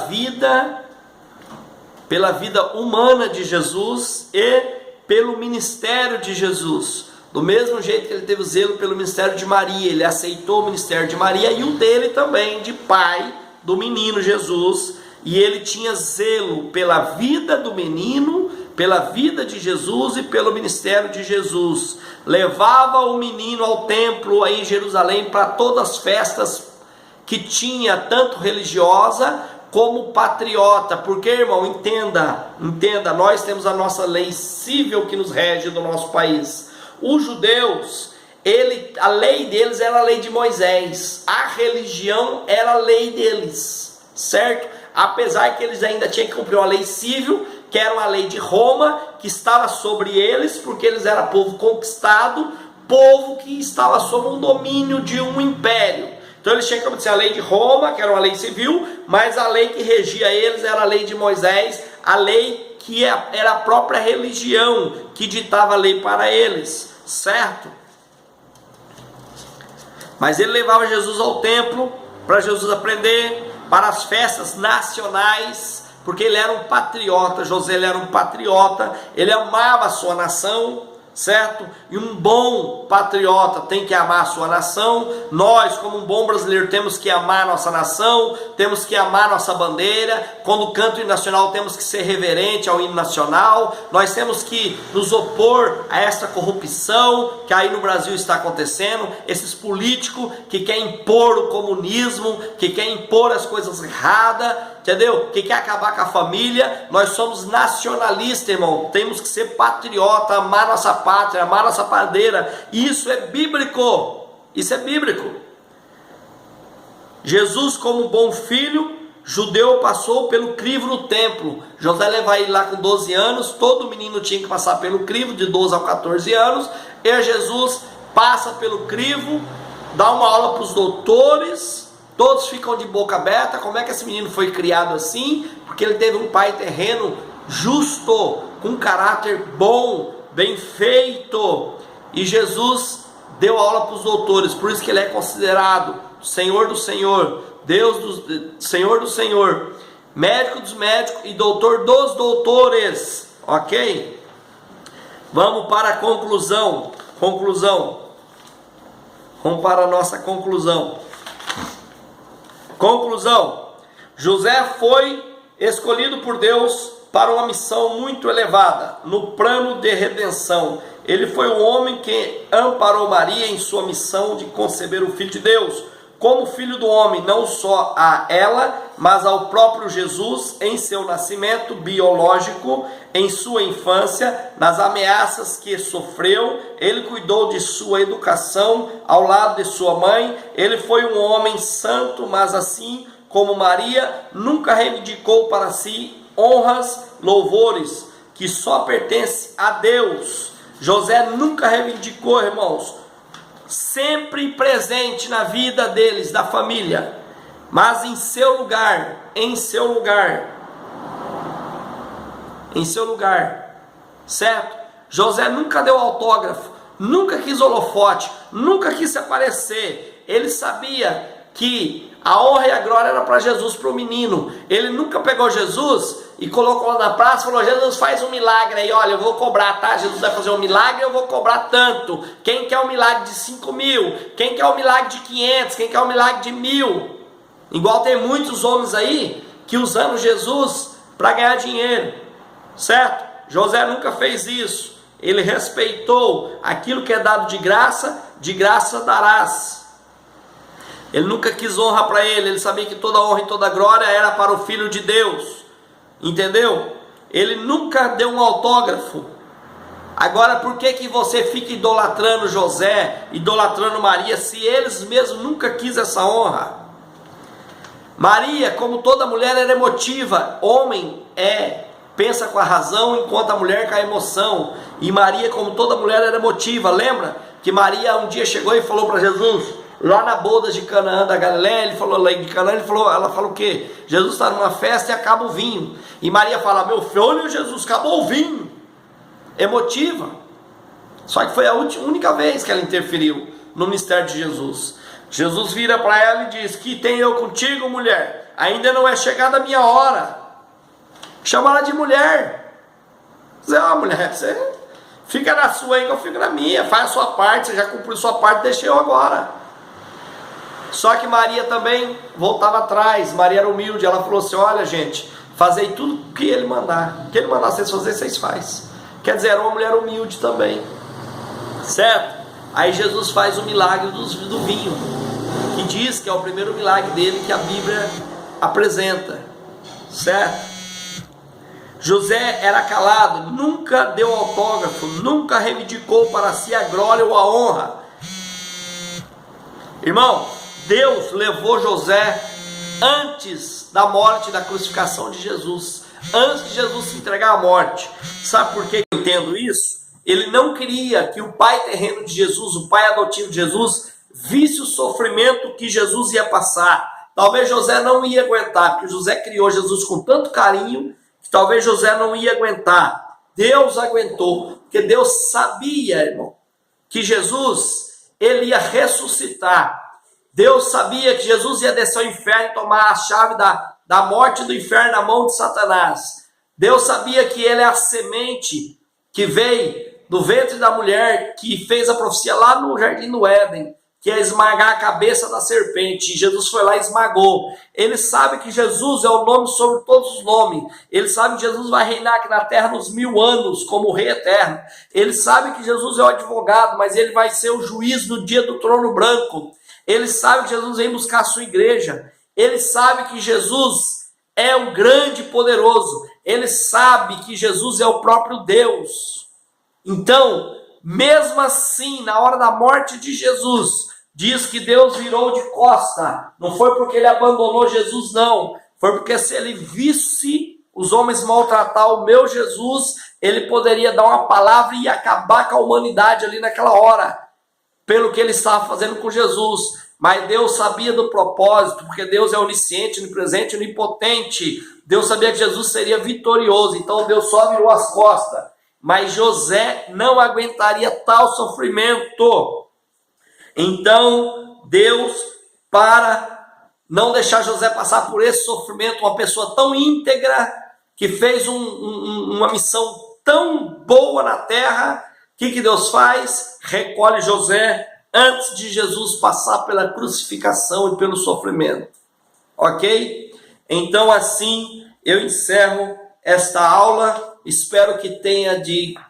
A: vida humana de Jesus e pelo ministério de Jesus. Do mesmo jeito que ele teve zelo pelo ministério de Maria, ele aceitou o ministério de Maria e o dele também, de pai do menino Jesus, e ele tinha zelo pela vida do menino, pela vida de Jesus e pelo ministério de Jesus. Levava o menino ao templo aí em Jerusalém para todas as festas que tinha, tanto religiosa como patriota, porque, irmão, entenda, nós temos a nossa lei civil que nos rege do nosso país. Os judeus, a lei deles era a lei de Moisés, a religião era a lei deles, certo? Apesar que eles ainda tinham que cumprir uma lei civil, que era uma lei de Roma, que estava sobre eles, porque eles eram povo conquistado, povo que estava sob o domínio de um império. Então eles tinham que obedecer a lei de Roma, que era uma lei civil, mas a lei que regia eles era a lei de Moisés, a lei que era a própria religião que ditava a lei para eles, certo? Mas ele levava Jesus ao templo para Jesus aprender, para as festas nacionais, porque ele era um patriota. José, ele era um patriota, ele amava a sua nação, certo? E um bom patriota tem que amar a sua nação. Nós, como um bom brasileiro, temos que amar a nossa nação, temos que amar a nossa bandeira. Quando canta o hino nacional, temos que ser reverente ao hino nacional. Nós temos que nos opor a essa corrupção que aí no Brasil está acontecendo, esses políticos que querem impor o comunismo, que querem impor as coisas erradas, entendeu? Que quer acabar com a família. Nós somos nacionalistas, irmão, temos que ser patriota, amar nossa pátria, amar nossa bandeira. Isso é bíblico, isso é bíblico. Jesus, como bom filho judeu, passou pelo crivo no templo. José leva ele lá com 12 anos, todo menino tinha que passar pelo crivo, de 12 a 14 anos, e Jesus passa pelo crivo, dá uma aula para os doutores, todos ficam de boca aberta. Como é que esse menino foi criado assim? Porque ele teve um pai terreno justo, com caráter bom, bem feito. E Jesus deu aula para os doutores, por isso que ele é considerado Senhor do Senhor, Senhor do Senhor, médico dos médicos e doutor dos doutores, ok? Vamos para a conclusão, vamos para a nossa conclusão. José foi escolhido por Deus para uma missão muito elevada, no plano de redenção. Ele foi o homem que amparou Maria em sua missão de conceber o Filho de Deus, como filho do homem, não só a ela, mas ao próprio Jesus em seu nascimento biológico, em sua infância, nas ameaças que sofreu. Ele cuidou de sua educação ao lado de sua mãe. Ele foi um homem santo, mas assim como Maria, nunca reivindicou para si honras, louvores que só pertencem a Deus. José nunca reivindicou, irmãos, sempre presente na vida deles, da família, mas em seu lugar, certo? José nunca deu autógrafo, nunca quis holofote, nunca quis se aparecer. Ele sabia que a honra e a glória era para Jesus, para o menino. Ele nunca pegou Jesus e colocou lá na praça e falou: Jesus, faz um milagre aí, olha, eu vou cobrar, tá? Jesus vai fazer um milagre, eu vou cobrar tanto. Quem quer um milagre de 5.000? Quem quer um milagre de 500? Quem quer um milagre de 1.000? Igual tem muitos homens aí que usando Jesus para ganhar dinheiro, certo? José nunca fez isso. Ele respeitou aquilo que é dado de graça darás. Ele nunca quis honra para ele sabia que toda honra e toda glória era para o Filho de Deus, entendeu? Ele nunca deu um autógrafo. Agora, por que você fica idolatrando José, idolatrando Maria, se eles mesmos nunca quis essa honra? Maria, como toda mulher, era emotiva. Homem pensa com a razão, enquanto a mulher com a emoção. E Maria, como toda mulher, era emotiva. Lembra que Maria um dia chegou e falou para Jesus, lá na boda de Canaã da Galileia, ela falou o quê? Jesus está numa festa e acaba o vinho. E Maria fala: meu filho Jesus, acabou o vinho. Emotiva. Só que foi a única vez que ela interferiu no ministério de Jesus. Jesus vira para ela e diz: que tem eu contigo, mulher? Ainda não é chegada a minha hora. Chama ela de mulher. Diz: ó, mulher, você fica na sua aí que eu fico na minha. Faz a sua parte, você já cumpriu a sua parte, deixa eu agora. Só que Maria também voltava atrás. Maria era humilde. Ela falou assim: olha, gente, fazei tudo que ele mandar. O que ele mandar vocês fazer, vocês fazem. Quer dizer, era uma mulher humilde também. Certo? Aí Jesus faz o milagre do vinho, que diz que é o primeiro milagre dele que a Bíblia apresenta. Certo? José era calado, nunca deu autógrafo, nunca reivindicou para si a glória ou a honra. Irmão, Deus levou José antes da morte e da crucificação de Jesus, antes de Jesus se entregar à morte. Sabe por que eu entendo isso? Ele não queria que o pai terreno de Jesus, o pai adotivo de Jesus, visse o sofrimento que Jesus ia passar. Talvez José não ia aguentar, porque José criou Jesus com tanto carinho, que talvez José não ia aguentar. Deus aguentou, porque Deus sabia, irmão, que Jesus, ele ia ressuscitar. Deus sabia que Jesus ia descer ao inferno e tomar a chave da morte do inferno na mão de Satanás. Deus sabia que ele é a semente que veio do ventre da mulher, que fez a profecia lá no Jardim do Éden, que é esmagar a cabeça da serpente. E Jesus foi lá e esmagou. Ele sabe que Jesus é o nome sobre todos os nomes. Ele sabe que Jesus vai reinar aqui na terra nos 1000 anos, como o rei eterno. Ele sabe que Jesus é o advogado, mas ele vai ser o juiz no dia do trono branco. Ele sabe que Jesus vem buscar a sua igreja. Ele sabe que Jesus é o grande e poderoso. Ele sabe que Jesus é o próprio Deus. Então, mesmo assim, na hora da morte de Jesus, diz que Deus virou de costa. Não foi porque ele abandonou Jesus, não. Foi porque se ele visse os homens maltratar o meu Jesus, ele poderia dar uma palavra e acabar com a humanidade ali naquela hora, pelo que ele estava fazendo com Jesus. Mas Deus sabia do propósito, porque Deus é onisciente, onipresente, onipotente. Deus sabia que Jesus seria vitorioso, então Deus só virou as costas. Mas José não aguentaria tal sofrimento. Então Deus, para não deixar José passar por esse sofrimento, uma pessoa tão íntegra, que fez uma missão tão boa na terra, o que Deus faz? Recolhe José antes de Jesus passar pela crucificação e pelo sofrimento. Ok? Então assim eu encerro esta aula. Espero que tenha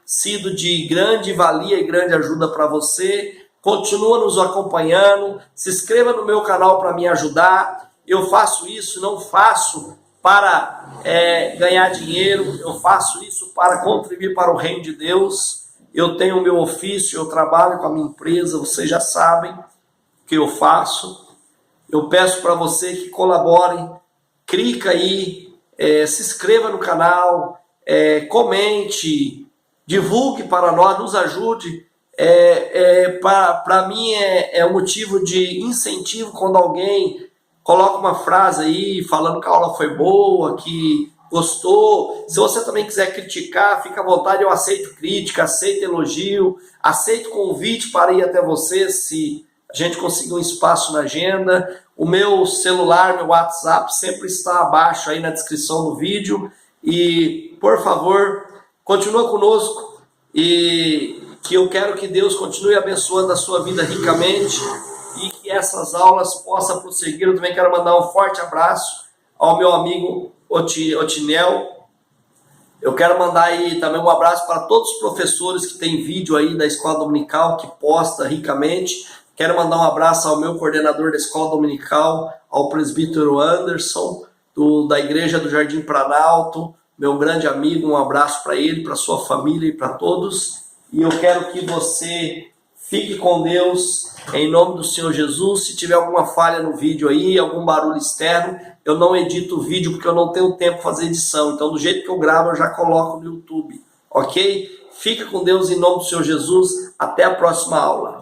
A: sido de grande valia e grande ajuda para você. Continua nos acompanhando. Se inscreva no meu canal para me ajudar. Eu faço isso, não faço para ganhar dinheiro. Eu faço isso para contribuir para o reino de Deus. Eu tenho o meu ofício, eu trabalho com a minha empresa. Vocês já sabem o que eu faço. Eu peço para você que colabore. Clica aí, se inscreva no canal. Comente, divulgue para nós, nos ajude. Para mim é um motivo de incentivo quando alguém coloca uma frase aí falando que a aula foi boa, que gostou. Se você também quiser criticar, fica à vontade, eu aceito crítica, aceito elogio, aceito convite para ir até você se a gente conseguir um espaço na agenda. O meu celular, meu WhatsApp sempre está abaixo aí na descrição do vídeo. E, por favor, continua conosco e que eu quero que Deus continue abençoando a sua vida ricamente e que essas aulas possam prosseguir. Eu também quero mandar um forte abraço ao meu amigo Otinel. Eu quero mandar aí também um abraço para todos os professores que tem vídeo aí da Escola Dominical, que posta ricamente. Quero mandar um abraço ao meu coordenador da Escola Dominical, ao presbítero Anderson, da Igreja do Jardim Planalto, meu grande amigo. Um abraço para ele, para sua família e para todos. E eu quero que você fique com Deus, em nome do Senhor Jesus. Se tiver alguma falha no vídeo aí, algum barulho externo, eu não edito o vídeo porque eu não tenho tempo para fazer edição. Então, do jeito que eu gravo, eu já coloco no YouTube, ok? Fica com Deus em nome do Senhor Jesus. Até a próxima aula.